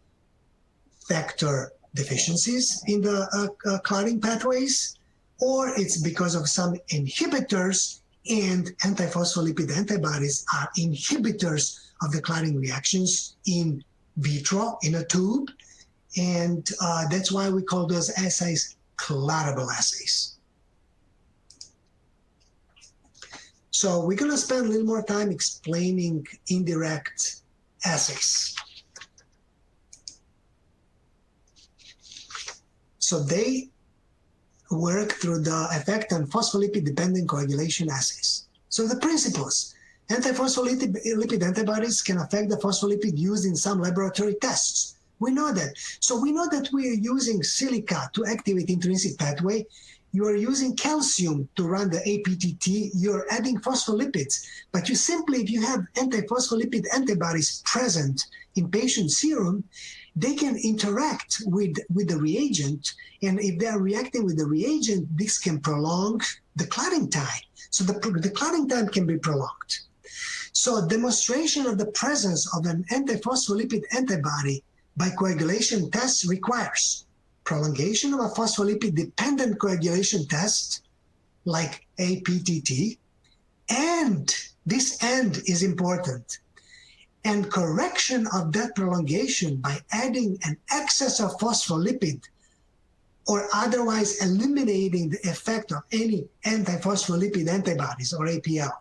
factor deficiencies in the clotting pathways, or it's because of some inhibitors, and antiphospholipid antibodies are inhibitors of the clotting reactions in vitro, in a tube, and that's why we call those assays clottable assays. So we're going to spend a little more time explaining indirect assays. So they work through the effect on phospholipid-dependent coagulation assays. So the principles: antiphospholipid antibodies can affect the phospholipid used in some laboratory tests. We know that. So we know that we are using silica to activate intrinsic pathway. You are using calcium to run the APTT. You're adding phospholipids. But you simply, if you have antiphospholipid antibodies present in patient serum, they can interact with the reagent. And if they are reacting with the reagent, this can prolong the clotting time. So the clotting time can be prolonged. So demonstration of the presence of an antiphospholipid antibody by coagulation tests requires prolongation of a phospholipid-dependent coagulation test, like APTT, and this "and" is important, and correction of that prolongation by adding an excess of phospholipid or otherwise eliminating the effect of any antiphospholipid antibodies or APL.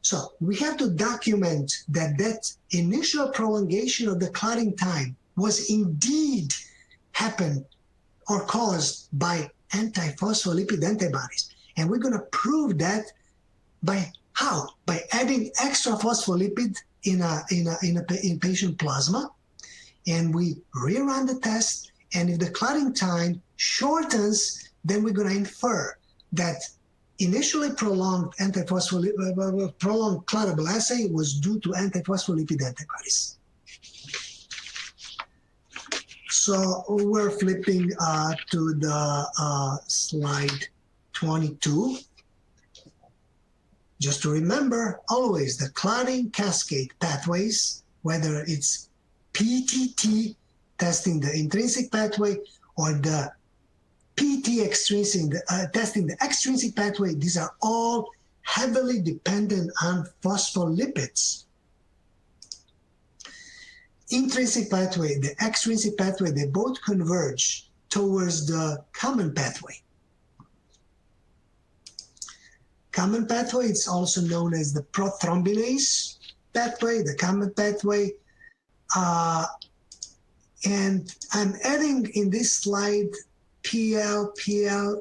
So we have to document that that initial prolongation of the clotting time was indeed happened or caused by antiphospholipid antibodies. And we're going to prove that by how? By adding extra phospholipid in patient plasma, and we rerun the test, and if the clotting time shortens, then we're going to infer that initially prolonged prolonged clottable assay was due to antiphospholipid antibodies. So we're flipping to the slide 22. Just to remember, always the clotting cascade pathways, whether it's PTT, testing the intrinsic pathway, or the PT extrinsic, testing the extrinsic pathway, these are all heavily dependent on phospholipids. Intrinsic pathway, the extrinsic pathway, they both converge towards the common pathway. Common pathway, it's also known as the prothrombinase pathway, the common pathway. And I'm adding in this slide PL,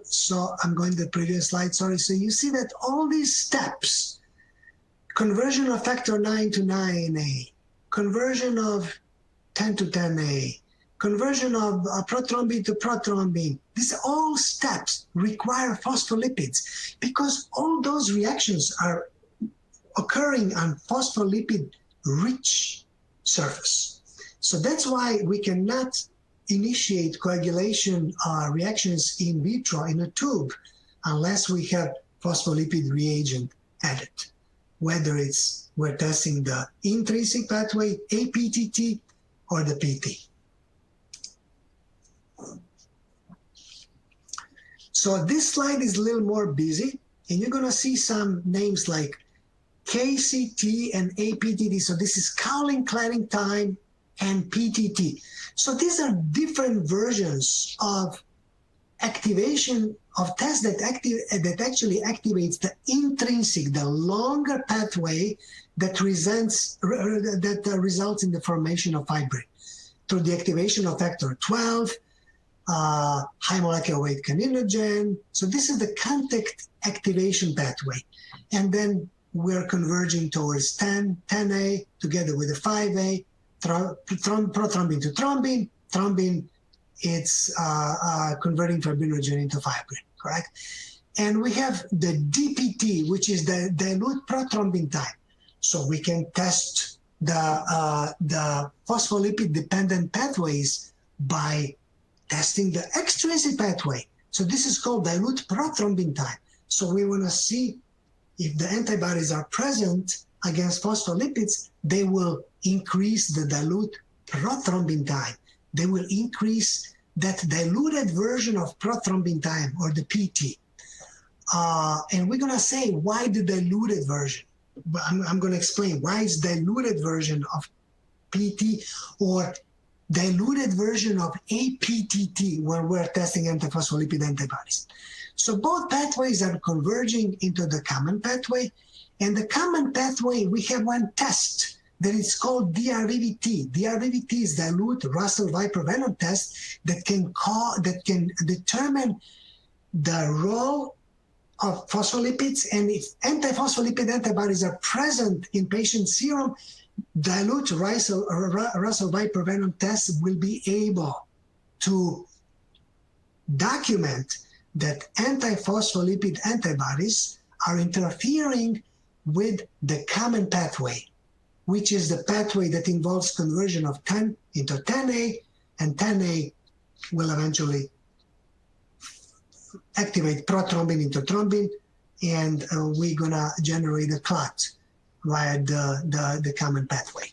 so I'm going to the previous slide, sorry. So you see that all these steps, conversion of factor 9 to 9A, conversion of 10 to 10A, conversion of prothrombin to prothrombin, these all steps require phospholipids because all those reactions are occurring on phospholipid-rich surface. So that's why we cannot initiate coagulation reactions in vitro in a tube unless we have phospholipid reagent added, whether it's we're testing the intrinsic pathway, APTT, or the PT. So this slide is a little more busy, and you're going to see some names like KCT and APTT. So this is cowling cladding time and PTT. So these are different versions of activation of tests that actually activates the intrinsic, the longer pathway that results in the formation of fibrin through the activation of factor 12, high molecular weight kininogen. So this is the contact activation pathway. And then we're converging towards 10A together with the 5A, prothrombin to thrombin. Thrombin, it's converting fibrinogen into fibrin, correct? And we have the DPT, which is the dilute prothrombin time. So we can test the phospholipid-dependent pathways by testing the extrinsic pathway. So this is called dilute prothrombin time. So we want to see if the antibodies are present against phospholipids, they will increase the dilute prothrombin time. They will increase that diluted version of prothrombin time, or the PT. And we're going to say why the diluted version. I'm going to explain why it's diluted version of PT or diluted version of APTT when we're testing antiphospholipid antibodies. So both pathways are converging into the common pathway. And the common pathway, we have one test that is called DRVVT. DRVVT is dilute Russell-Viper venom test that can determine the role of phospholipids, and if antiphospholipid antibodies are present in patient serum, dilute Russell-Viper venom test will be able to document that antiphospholipid antibodies are interfering with the common pathway, which is the pathway that involves conversion of 10 into 10A, and 10A will eventually activate prothrombin into thrombin, and we're gonna generate a clot via the common pathway.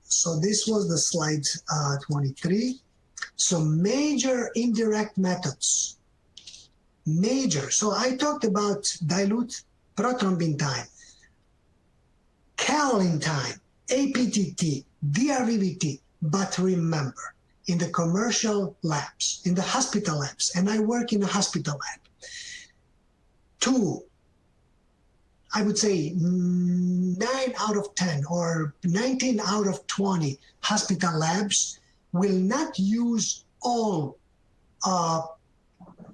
So this was the slide 23. So major indirect methods. Major. So I talked about dilute prothrombin time, cowling time, APTT, DRVVT, but remember, in the commercial labs, in the hospital labs, and I work in a hospital lab, I would say 9 out of 10 or 19 out of 20 hospital labs will not use all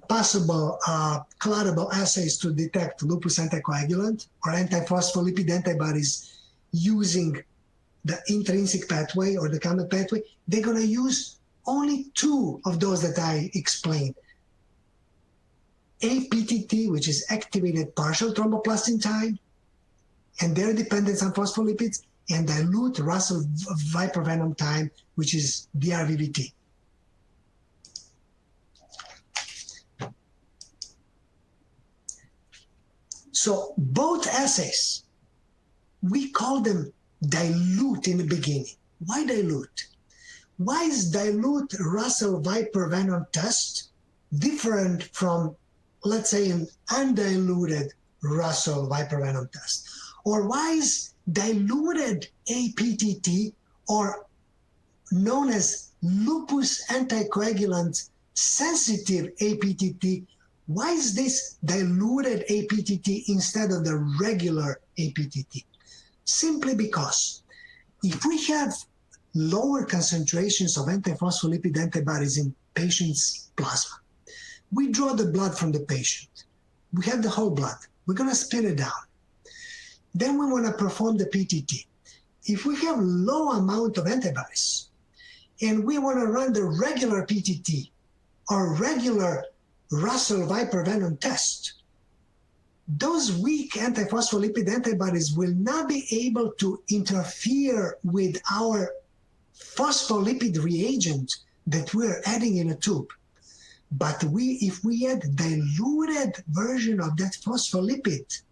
possible clottable assays to detect lupus anticoagulant or antiphospholipid antibodies using the intrinsic pathway or the common pathway. They're going to use only 2 of those that I explained. APTT, which is activated partial thromboplastin time, and their dependence on phospholipids, and dilute Russell-Viper venom time, which is DRVVT. So both assays, we call them dilute in the beginning. Why dilute? Why is dilute Russell Viper venom test different from, let's say, an undiluted Russell Viper venom test? Or why is diluted APTT, or known as lupus anticoagulant sensitive APTT, why is this diluted APTT instead of the regular APTT? Simply because if we have lower concentrations of antiphospholipid antibodies in patient's plasma, we draw the blood from the patient. We have the whole blood. We're going to spin it down. Then we want to perform the PTT. If we have low amount of antibodies and we want to run the regular PTT or regular Russell Viper venom test, those weak antiphospholipid antibodies will not be able to interfere with our phospholipid reagent that we're adding in a tube. But if we add diluted version of that phospholipid,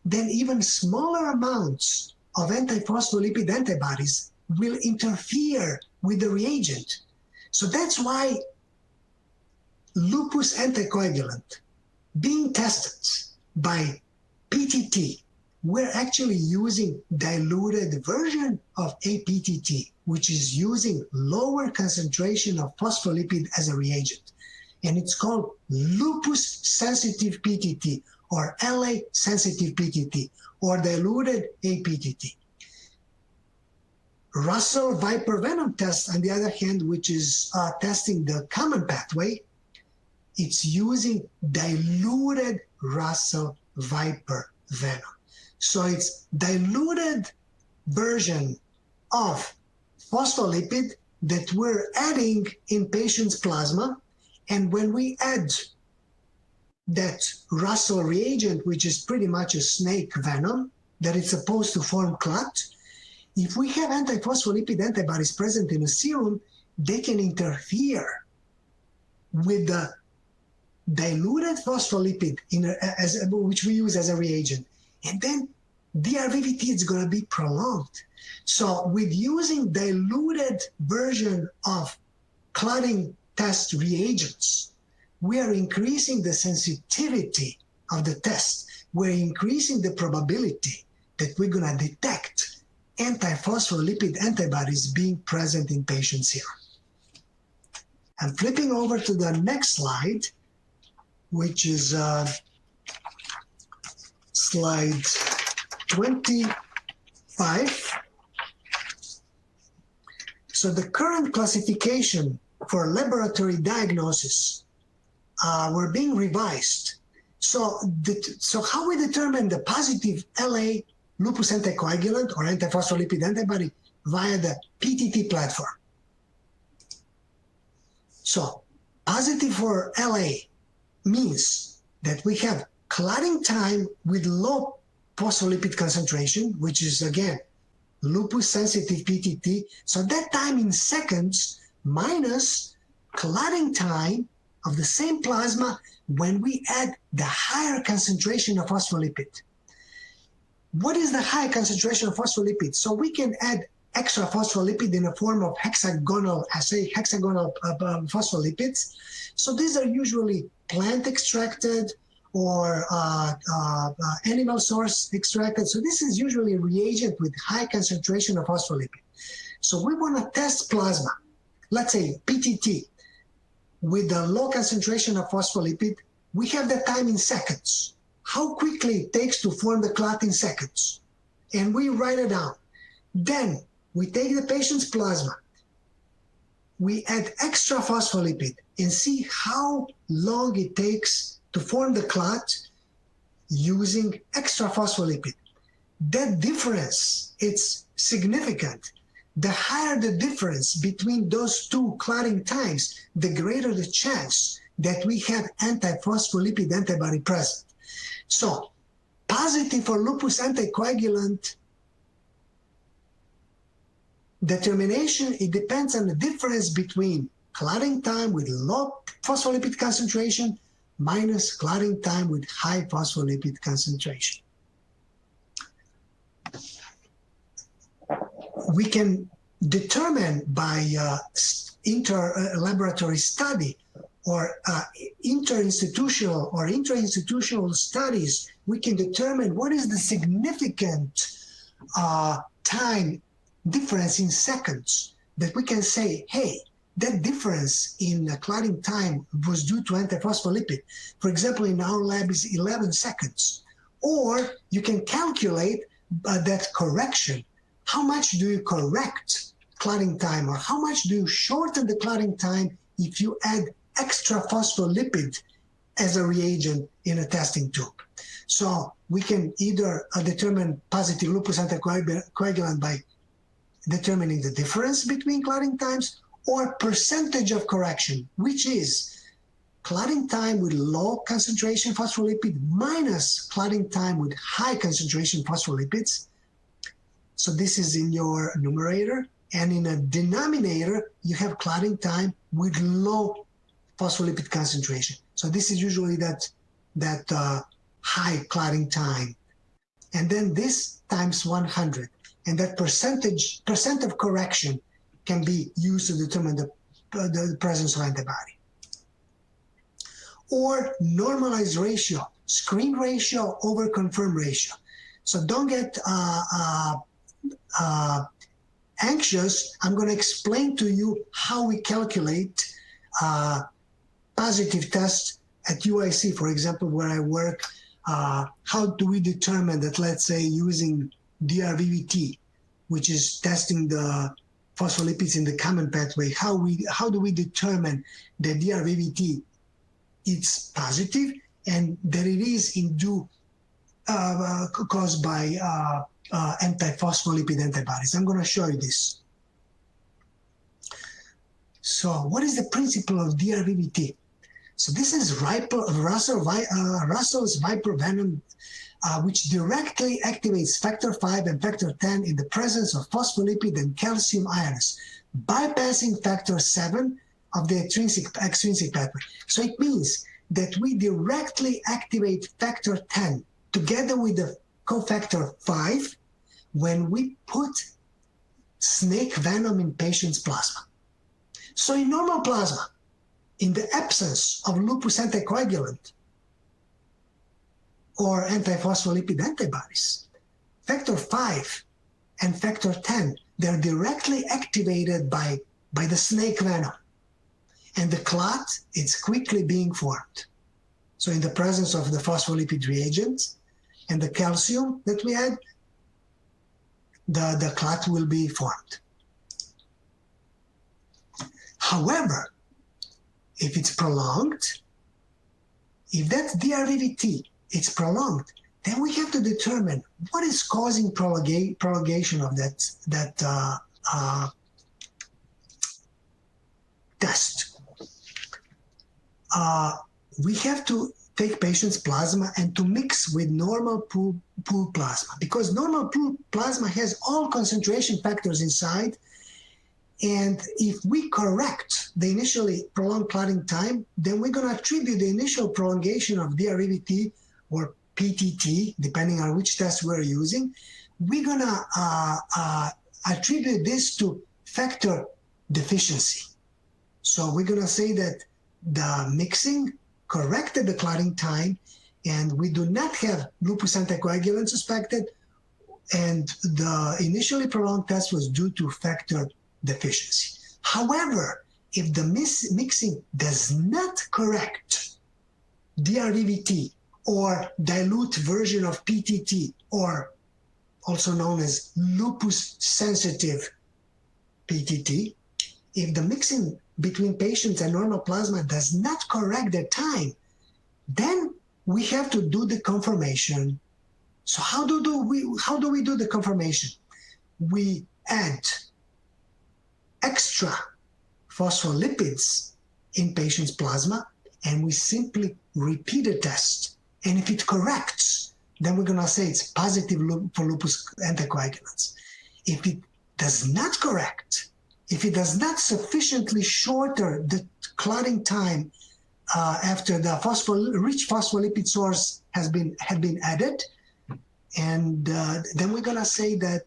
then even smaller amounts of antiphospholipid antibodies will interfere with the reagent. So that's why lupus anticoagulant being tested by PTT, we're actually using diluted version of APTT, which is using lower concentration of phospholipid as a reagent. And it's called lupus sensitive PTT, or LA sensitive PTT, or diluted APTT. Russell Viper venom test, on the other hand, which is testing the common pathway, it's using diluted Russell Viper venom. So it's diluted version of phospholipid that we're adding in patient's plasma. And when we add that Russell reagent, which is pretty much a snake venom, that it's supposed to form clot, if we have antiphospholipid antibodies present in a serum, they can interfere with the diluted phospholipid which we use as a reagent. And then DRVVT is going to be prolonged. So with using diluted version of clotting test reagents, we are increasing the sensitivity of the test. We're increasing the probability that we're going to detect antiphospholipid antibodies being present in patient serum. I'm flipping over to the next slide, which is slide 25. So the current classification for laboratory diagnosis were being revised. So how we determine the positive LA lupus anticoagulant or antiphospholipid antibody via the PTT platform. So positive for LA means that we have clotting time with low phospholipid concentration, which is again lupus sensitive PTT. So that time in seconds minus clotting time of the same plasma when we add the higher concentration of phospholipid. What is the high concentration of phospholipid? So we can add extra phospholipid in the form of hexagonal phospholipids. So these are usually plant extracted or animal source extracted. So this is usually a reagent with high concentration of phospholipid. So we want to test plasma, let's say PTT, with a low concentration of phospholipid. We have the time in seconds. How quickly it takes to form the clot in seconds. And we write it down. Then we take the patient's plasma. We add extra phospholipid and see how long it takes to form the clot using extra phospholipid. That difference, it's significant. The higher the difference between those two clotting times, the greater the chance that we have antiphospholipid antibody present. So positive for lupus anticoagulant determination, it depends on the difference between clotting time with low phospholipid concentration minus clotting time with high phospholipid concentration. We can determine by inter-laboratory study or interinstitutional or intra-institutional studies, we can determine what is the significant time difference in seconds that we can say, hey, that difference in clotting time was due to antiphospholipid. For example, in our lab is 11 seconds. Or you can calculate that correction. How much do you correct clotting time, or how much do you shorten the clotting time if you add extra phospholipid as a reagent in a testing tube? So we can either determine positive lupus anticoagulant by determining the difference between clotting times, or percentage of correction, which is clotting time with low concentration phospholipid minus clotting time with high concentration phospholipids. So this is in your numerator, and in a denominator, you have clotting time with low phospholipid concentration. So this is usually that high clotting time. And then this times 100. And that percent of correction can be used to determine the presence of antibody. Or normalized ratio, screen ratio over confirm ratio. So don't get anxious. I'm going to explain to you how we calculate positive tests at UIC, for example, where I work. How do we determine that, let's say, using DRVVT, which is testing the phospholipids in the common pathway, how do we determine that DRVVT is positive and that it is indeed caused by antiphospholipid antibodies? I'm going to show you this. So what is the principle of DRVVT? So this is Russell's Viper venom, which directly activates factor 5 and factor 10 in the presence of phospholipid and calcium ions, bypassing factor 7 of the extrinsic pathway. So it means that we directly activate factor 10 together with the cofactor 5 when we put snake venom in patient's plasma. So in normal plasma, in the absence of lupus anticoagulant or antiphospholipid antibodies, factor 5 and factor 10, they're directly activated by the snake venom. And the clot is quickly being formed. So in the presence of the phospholipid reagents and the calcium that we had, the clot will be formed. However, if it's prolonged, if that DRVVT is prolonged, then we have to determine what is causing prolongation of that test. We have to take patient's plasma and to mix with normal pool plasma, because normal pool plasma has all concentration factors inside. And if we correct the initially prolonged clotting time, then we're going to attribute the initial prolongation of DRVVT or PTT, depending on which test we're using. We're going to attribute this to factor deficiency. So we're going to say that the mixing corrected the clotting time, and we do not have lupus anticoagulant suspected, and the initially prolonged test was due to factor deficiency. However, if the mixing does not correct DRVVT or dilute version of PTT, or also known as lupus-sensitive PTT, if the mixing between patients and normal plasma does not correct the time, then we have to do the confirmation. So how do we do the confirmation? We add extra phospholipids in patient's plasma, and we simply repeat the test. And if it corrects, then we're going to say it's positive for lupus anticoagulants. If it does not correct, if it does not sufficiently shorter the clotting time after the rich phospholipid source had been added. And then we're going to say that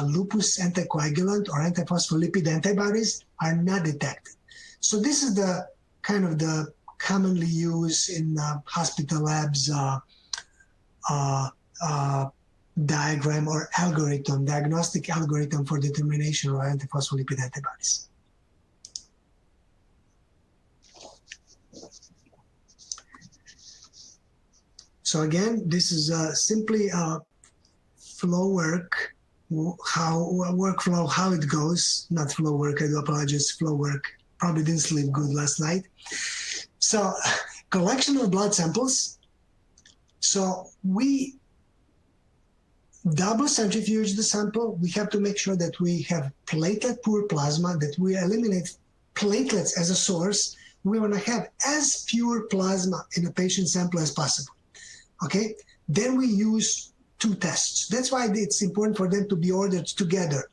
lupus anticoagulant or antiphospholipid antibodies are not detected. So this is the kind of the commonly used in hospital labs diagram or algorithm, diagnostic algorithm for determination of antiphospholipid antibodies. So again, this is simply a flow workflow, how it goes, not flow work, I do apologize, flow work. Probably didn't sleep good last night. So collection of blood samples. So we double centrifuge the sample. We have to make sure that we have platelet poor plasma, that we eliminate platelets as a source. We want to have as pure plasma in a patient sample as possible. Okay, then we use two tests. That's why it's important for them to be ordered together.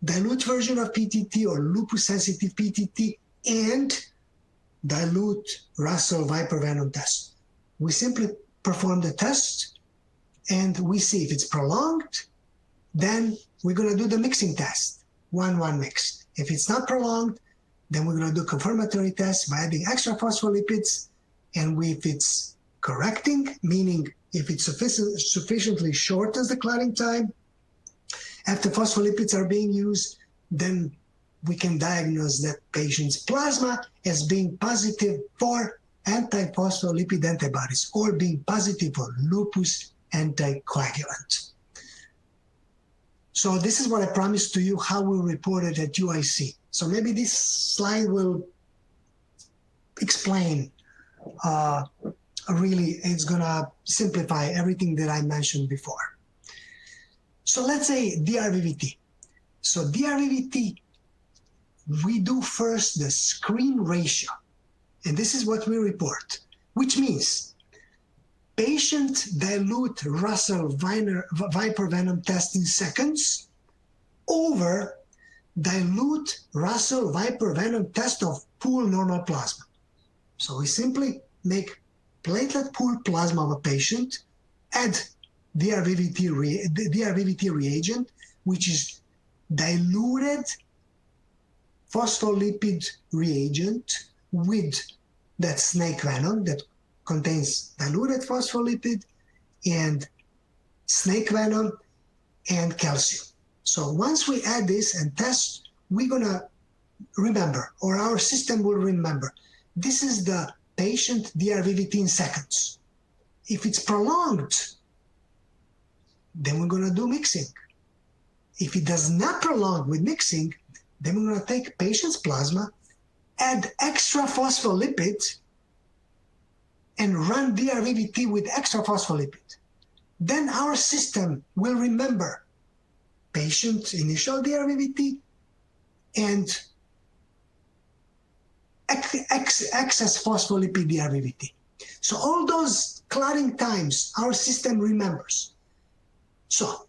Dilute version of PTT or lupus-sensitive PTT and dilute Russell Viper venom test. We simply perform the test and we see if it's prolonged, then we're going to do the mixing test, 1-1 mix. If it's not prolonged, then we're going to do confirmatory tests by adding extra phospholipids, and if it's correcting, meaning if it sufficiently shortens the clotting time after phospholipids are being used, then we can diagnose that patient's plasma as being positive for antiphospholipid antibodies or being positive for lupus anticoagulant. So this is what I promised to you, how we'll report it at UIC. So maybe this slide will explain really, it's gonna simplify everything that I mentioned before. So let's say DRVVT. So DRVVT, we do first the screen ratio, and this is what we report, which means patient dilute Russell Viper venom test in seconds over dilute Russell Viper venom test of pool normal plasma. So we simply make platelet pool plasma of a patient, add DRVVT reagent, which is diluted phospholipid reagent with that snake venom that contains diluted phospholipid and snake venom and calcium. So once we add this and test, we're gonna remember, or our system will remember, this is the patient DRVVT in seconds. If it's prolonged, then we're gonna do mixing. If it does not prolong with mixing, then we're gonna take patient's plasma, add extra phospholipid, and run DRVVT with extra phospholipid. Then our system will remember patient initial DRVVT and excess phospholipid DRVVT. So all those clotting times, our system remembers. So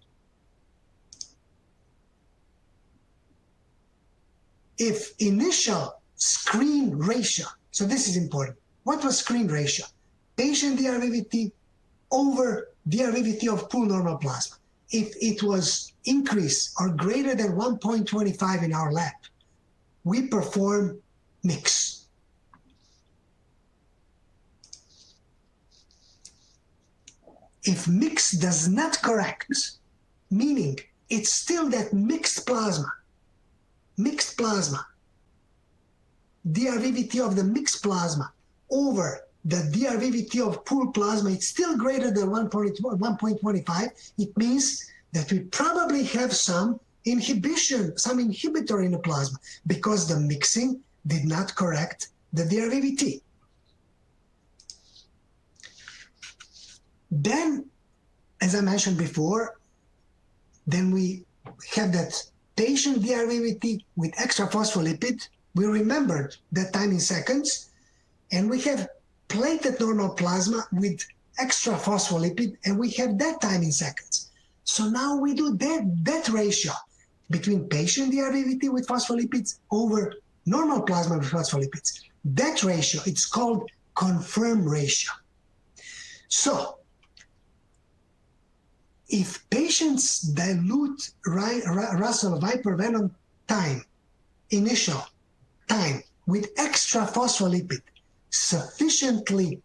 if initial screen ratio, so this is important. What was screen ratio? Patient DRVVT over DRVVT of pool normal plasma. If it was increased or greater than 1.25 in our lab, we perform mix. If mix does not correct, meaning it's still that mixed plasma, DRVVT of the mixed plasma over the DRVVT of pool plasma, it's still greater than 1.25, it means that we probably have some inhibition, some inhibitor in the plasma because the mixing did not correct the DRVVT. Then, as I mentioned before, then we have that patient DRVVT with extra phospholipid. We remembered that time in seconds, and we have platelet normal plasma with extra phospholipid, and we have that time in seconds. So now we do that ratio between patient DRVVT with phospholipids over normal plasma with phospholipids. That ratio, it's called confirm ratio. So if patients dilute Russell Viper venom time, initial time, with extra phospholipid sufficiently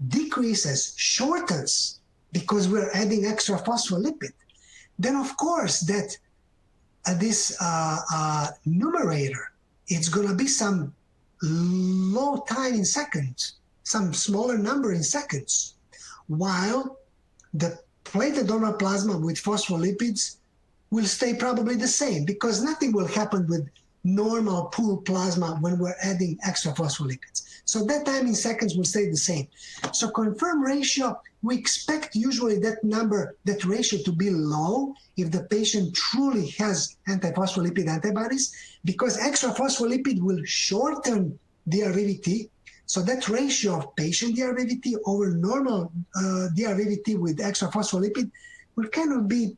decreases, shortens, because we're adding extra phospholipid, then of course that this numerator, it's going to be some low time in seconds, some smaller number in seconds, while the plated normal plasma with phospholipids will stay probably the same, because nothing will happen with normal pool plasma when we're adding extra phospholipids. So that time in seconds will stay the same. So confirm ratio, we expect usually that number, that ratio to be low if the patient truly has antiphospholipid antibodies, because extra phospholipid will shorten DRVVT. So that ratio of patient DRVVT over normal DRVVT with extra phospholipid will kind of be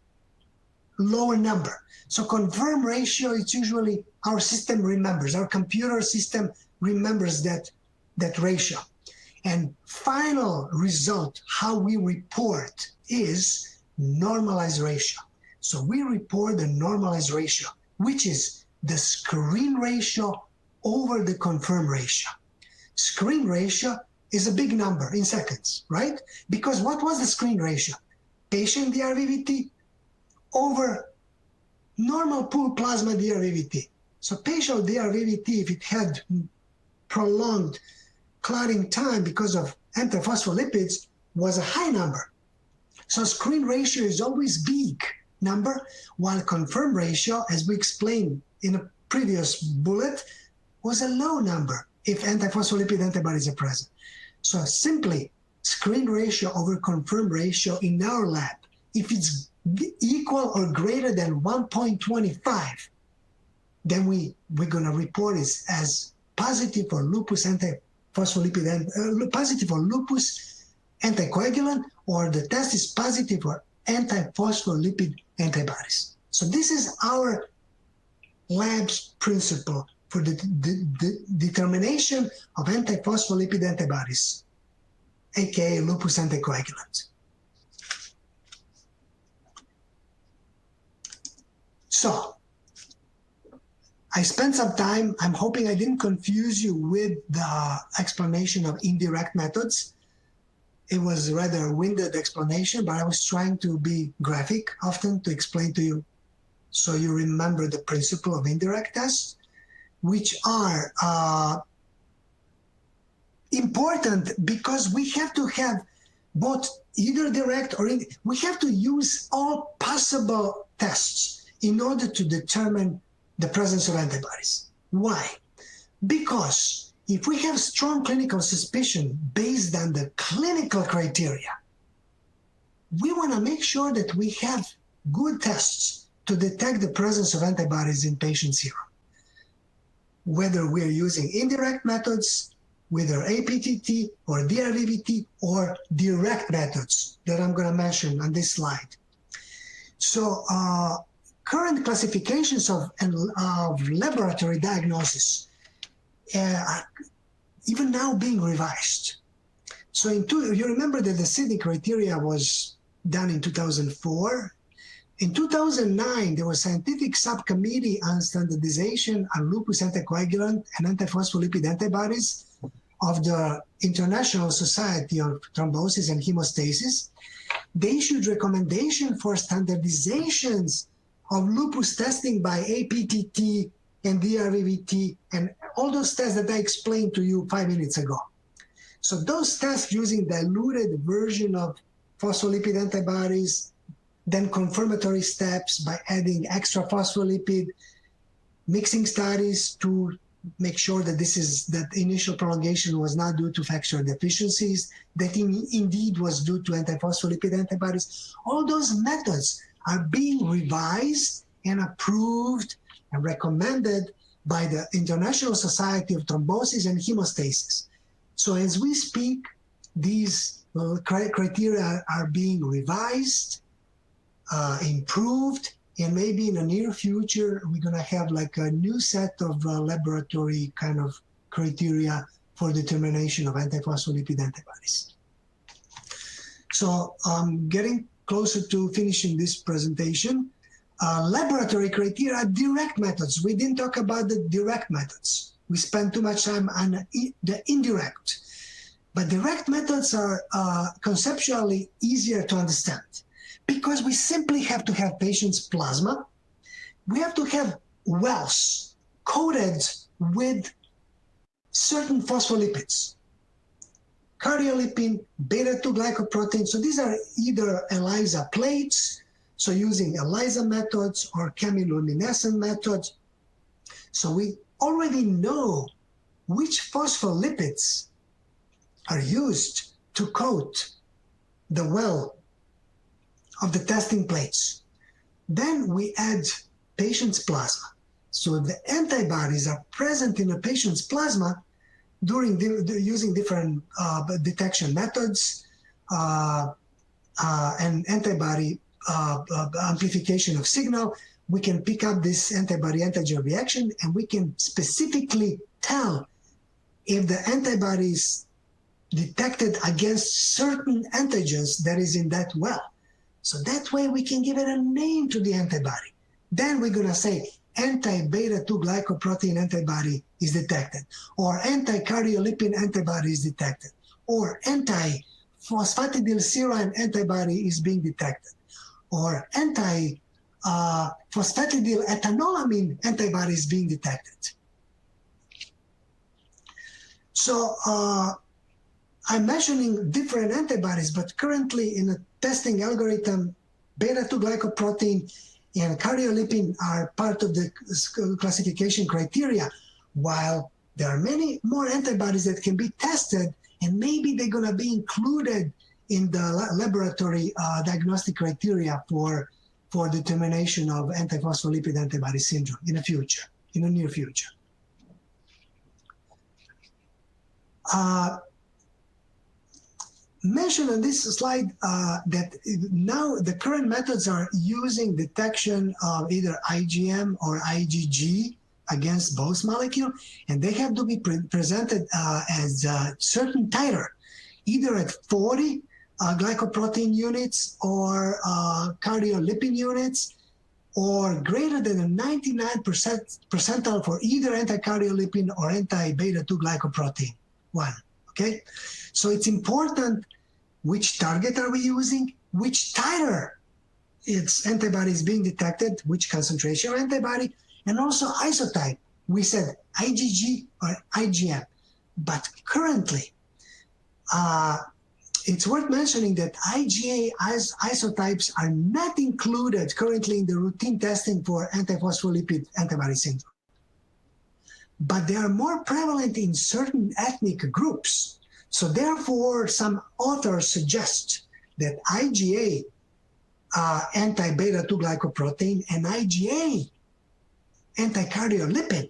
lower number. So confirm ratio, it's usually our system remembers, our computer system remembers that ratio. And final result, how we report, is normalized ratio. So we report the normalized ratio, which is the screen ratio over the confirm ratio. Screen ratio is a big number in seconds, right? Because what was the screen ratio? Patient DRVVT over normal pool plasma DRVVT. So patient DRVVT, if it had prolonged clotting time because of antiphospholipids, was a high number. So screen ratio is always big number, while confirm ratio, as we explained in a previous bullet, was a low number if antiphospholipid antibodies are present. So simply screen ratio over confirm ratio in our lab, if it's equal or greater than 1.25, then we're going to report it as positive for lupus antiphospholipid and positive for lupus anticoagulant, or the test is positive for antiphospholipid antibodies. So this is our lab's principle for the determination of antiphospholipid antibodies, aka lupus anticoagulant. So I spent some time, I'm hoping I didn't confuse you with the explanation of indirect methods. It was rather a winded explanation, but I was trying to be graphic often to explain to you so you remember the principle of indirect tests, which are important because we have to have both either direct or we have to use all possible tests in order to determine the presence of antibodies. Why? Because if we have strong clinical suspicion based on the clinical criteria, we want to make sure that we have good tests to detect the presence of antibodies in patient serum. Whether we're using indirect methods, whether APTT or DRVVT, or direct methods that I'm going to mention on this slide. So current classifications of laboratory diagnosis are even now being revised. So you remember that the Sydney criteria was done in 2004. In 2009, there was a scientific subcommittee on standardization on lupus anticoagulant and antiphospholipid antibodies of the International Society of Thrombosis and Hemostasis. They issued recommendation for standardizations of lupus testing by APTT and DRVVT and all those tests that I explained to you 5 minutes ago. So those tests using diluted version of phospholipid antibodies, then confirmatory steps by adding extra phospholipid, mixing studies to make sure that that initial prolongation was not due to factor deficiencies, that indeed was due to antiphospholipid antibodies. All those methods are being revised and approved and recommended by the International Society of Thrombosis and Hemostasis. So as we speak, these criteria are being revised, improved, And maybe in the near future, we're going to have like a new set of laboratory kind of criteria for determination of antiphospholipid antibodies. So getting closer to finishing this presentation, laboratory criteria are direct methods. We didn't talk about the direct methods. We spent too much time on the indirect. But direct methods are conceptually easier to understand because we simply have to have patient's plasma. We have to have wells coated with certain phospholipids, cardiolipin, beta-2 glycoprotein. So these are either ELISA plates, so using ELISA methods or chemiluminescent methods. So we already know which phospholipids are used to coat the well of the testing plates. Then we add patient's plasma. So the antibodies are present in a patient's plasma during using different detection methods and antibody amplification of signal. We can pick up this antibody-antigen reaction, and we can specifically tell if the antibodies detected against certain antigens that is in that well. So that way we can give it a name to the antibody. Then we're going to say anti-beta-2 glycoprotein antibody is detected, or anti-cardiolipin antibody is detected, or anti-phosphatidylserine antibody is being detected, or anti-phosphatidyletanolamine antibody is being detected. So I'm mentioning different antibodies, but currently in a testing algorithm, beta-2 glycoprotein and cardiolipin are part of the classification criteria, while there are many more antibodies that can be tested, and maybe they're going to be included in the laboratory diagnostic criteria for determination of antiphospholipid antibody syndrome in the future, in the near future. Mentioned on this slide that now the current methods are using detection of either IgM or IgG against both molecule, and they have to be presented as a certain titer, either at 40 glycoprotein units or cardiolipin units, or greater than a 99% percentile for either anti-cardiolipin or anti-beta-2 glycoprotein 1, okay? So it's important which target are we using, which titer its antibody is being detected, which concentration of antibody, and also isotype. We said IgG or IgM, but currently it's worth mentioning that IgA isotypes are not included currently in the routine testing for antiphospholipid antibody syndrome. But they are more prevalent in certain ethnic groups. So therefore, some authors suggest that IgA anti-beta-2 glycoprotein and IgA anti-cardiolipin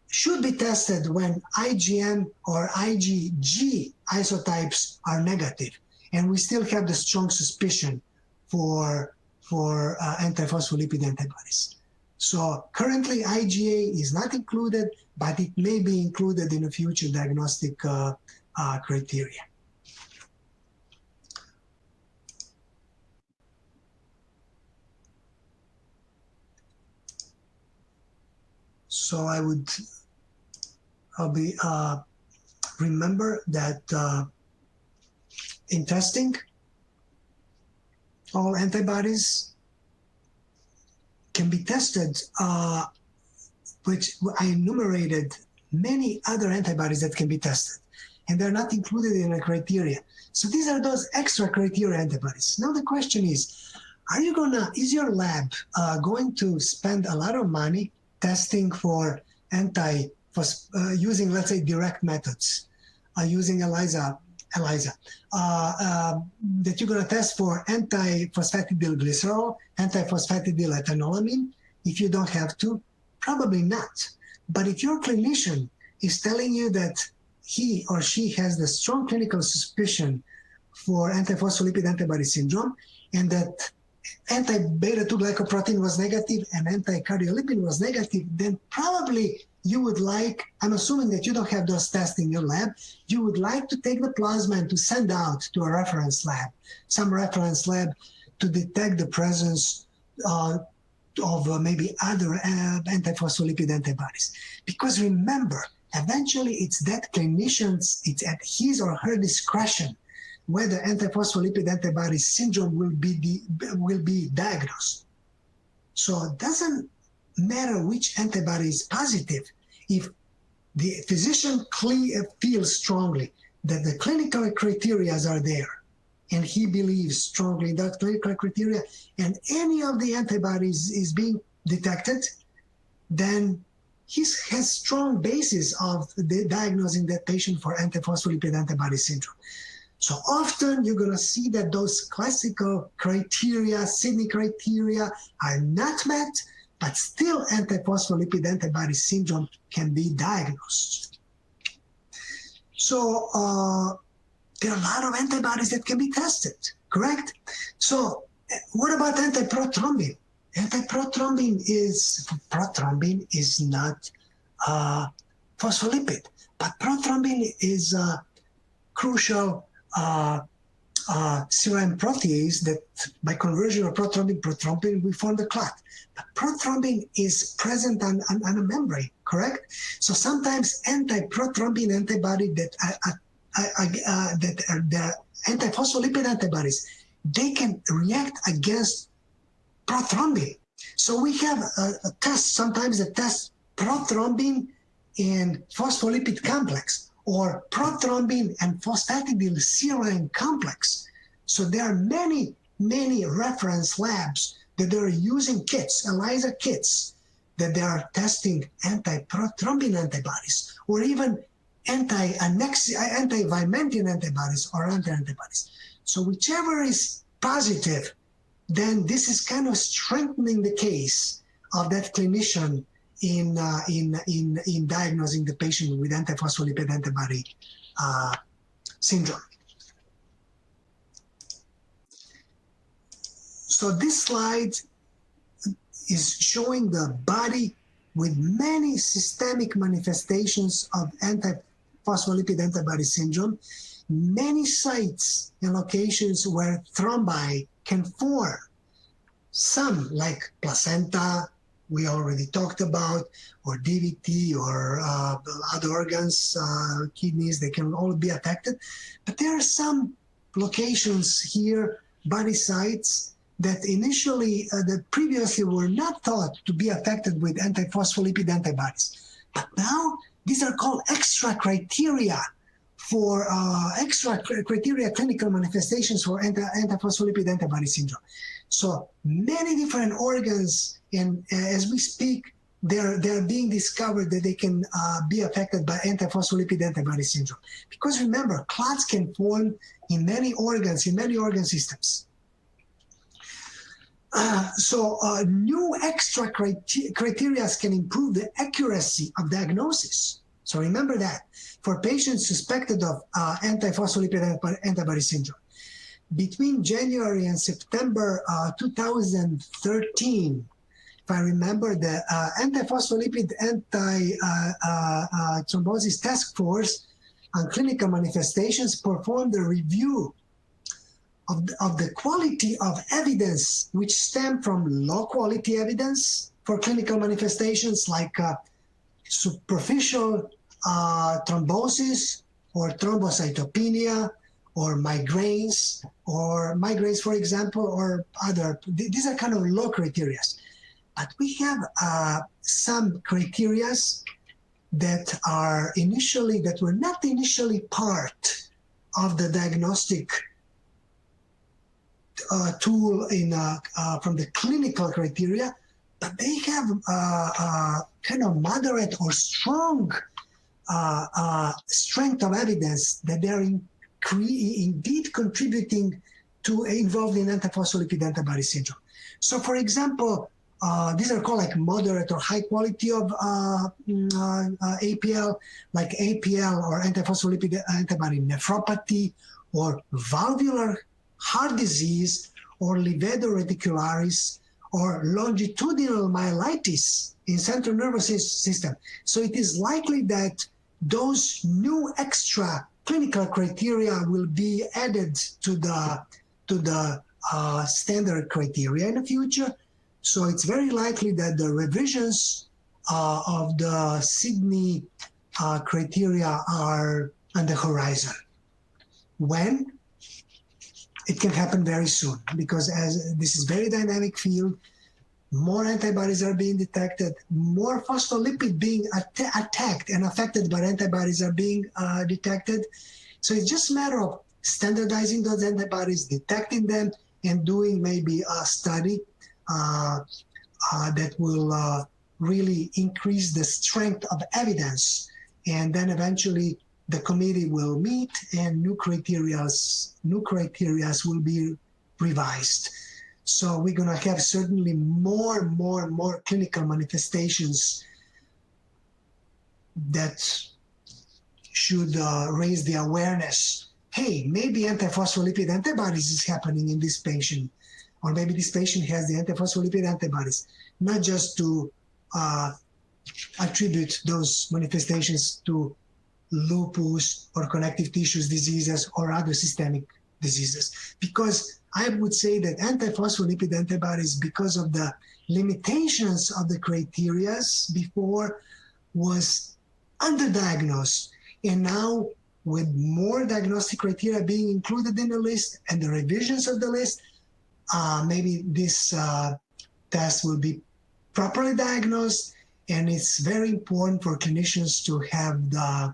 should be tested when IgM or IgG isotypes are negative. And we still have the strong suspicion for antiphospholipid antibodies. So currently IgA is not included, but it may be included in a future diagnostic criteria. So I'll be remember that in testing, all antibodies can be tested, which I enumerated many other antibodies that can be tested, and they're not included in the criteria. So these are those extra criteria antibodies. Now the question is your lab going to spend a lot of money testing for using, let's say, direct methods, using ELISA, that you're going to test for anti-phosphatidylglycerol, anti-phosphatidylethanolamine? If you don't have to, probably not. But if your clinician is telling you that he or she has the strong clinical suspicion for antiphospholipid antibody syndrome, and that anti-beta-2-glycoprotein was negative and anti-cardiolipin was negative, then probably you would like, I'm assuming that you don't have those tests in your lab, you would like to take the plasma and to send out to a reference lab, some reference lab to detect the presence of maybe other antiphospholipid antibodies. Because remember, eventually it's that clinician's, it's at his or her discretion whether antiphospholipid antibody syndrome will be diagnosed. So it doesn't matter which antibody is positive. If the physician feels strongly that the clinical criteria are there, and he believes strongly in that clinical criteria, and any of the antibodies is being detected, then he has strong basis of diagnosing that patient for antiphospholipid antibody syndrome. So often you're going to see that those classical criteria, Sydney criteria, are not met, but still antiphospholipid antibody syndrome can be diagnosed. So there are a lot of antibodies that can be tested, correct? So what about antiprothrombin? Antiprothrombin is not phospholipid, but prothrombin is a crucial serine protease that by conversion of prothrombin, we form the clot. But prothrombin is present on a membrane, correct? So sometimes antiprothrombin antibody that the antiphospholipid antibodies, they can react against prothrombin. So we have a test, sometimes a test prothrombin and phospholipid complex, or prothrombin and phosphatidyl-serine complex. So there are many reference labs that are using kits, ELISA kits, that they are testing antiprothrombin antibodies, or even anti-vimentin antibodies or anti-antibodies. So whichever is positive, then this is kind of strengthening the case of that clinician in diagnosing the patient with antiphospholipid antibody syndrome. So this slide is showing the body with many systemic manifestations of antiphospholipid antibody syndrome, many sites and locations where thrombi can form. Some, like placenta, we already talked about, or DVT, or other organs, kidneys, they can all be affected. But there are some locations here, body sites, that initially, that previously were not thought to be affected with antiphospholipid antibodies. But now, these are called extra criteria for clinical manifestations for antiphospholipid antibody syndrome. So many different organs, and as we speak, they're being discovered that they can be affected by antiphospholipid antibody syndrome. Because remember, clots can form in many organs, in many organ systems. So new extra criteria can improve the accuracy of diagnosis. So remember that for patients suspected of antiphospholipid antibody syndrome. Between January and September 2013, if I remember, the Antiphospholipid Anti-Thrombosis Task Force on Clinical Manifestations performed a review of the quality of evidence which stem from low quality evidence for clinical manifestations like superficial thrombosis or thrombocytopenia, or migraines, for example, or other. These are kind of low criteria. But we have some criteria that are that were not initially part of the diagnostic tool from the clinical criteria, but they have kind of moderate or strong strength of evidence that they're indeed contributing to involved in antiphospholipid antibody syndrome. So for example, these are called like moderate or high quality of APL, like APL or antiphospholipid antibody nephropathy, or valvular heart disease, or livedo reticularis, or longitudinal myelitis in central nervous system. So it is likely that those new extra clinical criteria will be added to the standard criteria in the future. So it's very likely that the revisions of the Sydney criteria are on the horizon. When? It can happen very soon, because as this is very dynamic field, more antibodies are being detected, more phospholipid being attacked and affected by antibodies are being detected. So it's just a matter of standardizing those antibodies, detecting them, and doing maybe a study that will really increase the strength of evidence. And then eventually the committee will meet and new criteria will be revised. So we're going to have certainly more clinical manifestations that should raise the awareness. Hey, maybe antiphospholipid antibodies is happening in this patient, or maybe this patient has the antiphospholipid antibodies, not just to attribute those manifestations to lupus or connective tissues diseases or other systemic diseases. Because I would say that antiphospholipid antibodies, because of the limitations of the criteria before, was underdiagnosed. And now with more diagnostic criteria being included in the list and the revisions of the list, maybe this test will be properly diagnosed. And it's very important for clinicians to have the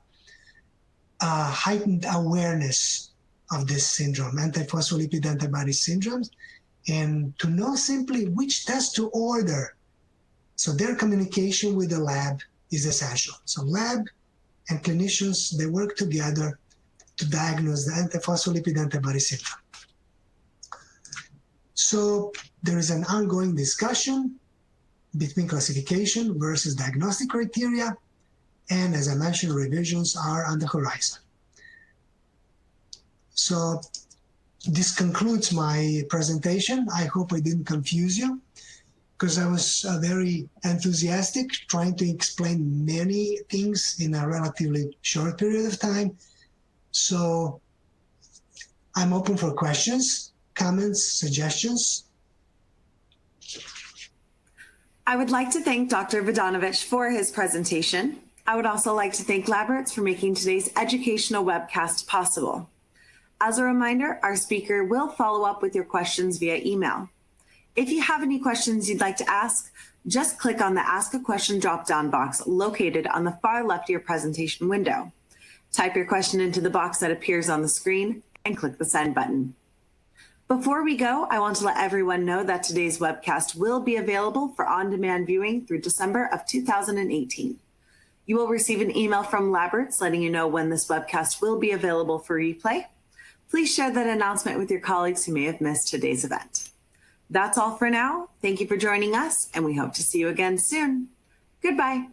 heightened awareness of this syndrome, antiphospholipid antibody syndromes, and to know simply which test to order. So their communication with the lab is essential. So lab and clinicians, they work together to diagnose the antiphospholipid antibody syndrome. So there is an ongoing discussion between classification versus diagnostic criteria. And as I mentioned, revisions are on the horizon. So this concludes my presentation. I hope I didn't confuse you, because I was very enthusiastic trying to explain many things in a relatively short period of time. So I'm open for questions, comments, suggestions. I would like to thank Dr. Vidanovic for his presentation. I would also like to thank Laboratories for making today's educational webcast possible. As a reminder, our speaker will follow up with your questions via email. If you have any questions you'd like to ask, just click on the Ask a Question drop-down box located on the far left of your presentation window. Type your question into the box that appears on the screen and click the Send button. Before we go, I want to let everyone know that today's webcast will be available for on-demand viewing through December of 2018. You will receive an email from Laboratories letting you know when this webcast will be available for replay. Please share that announcement with your colleagues who may have missed today's event. That's all for now. Thank you for joining us, and we hope to see you again soon. Goodbye.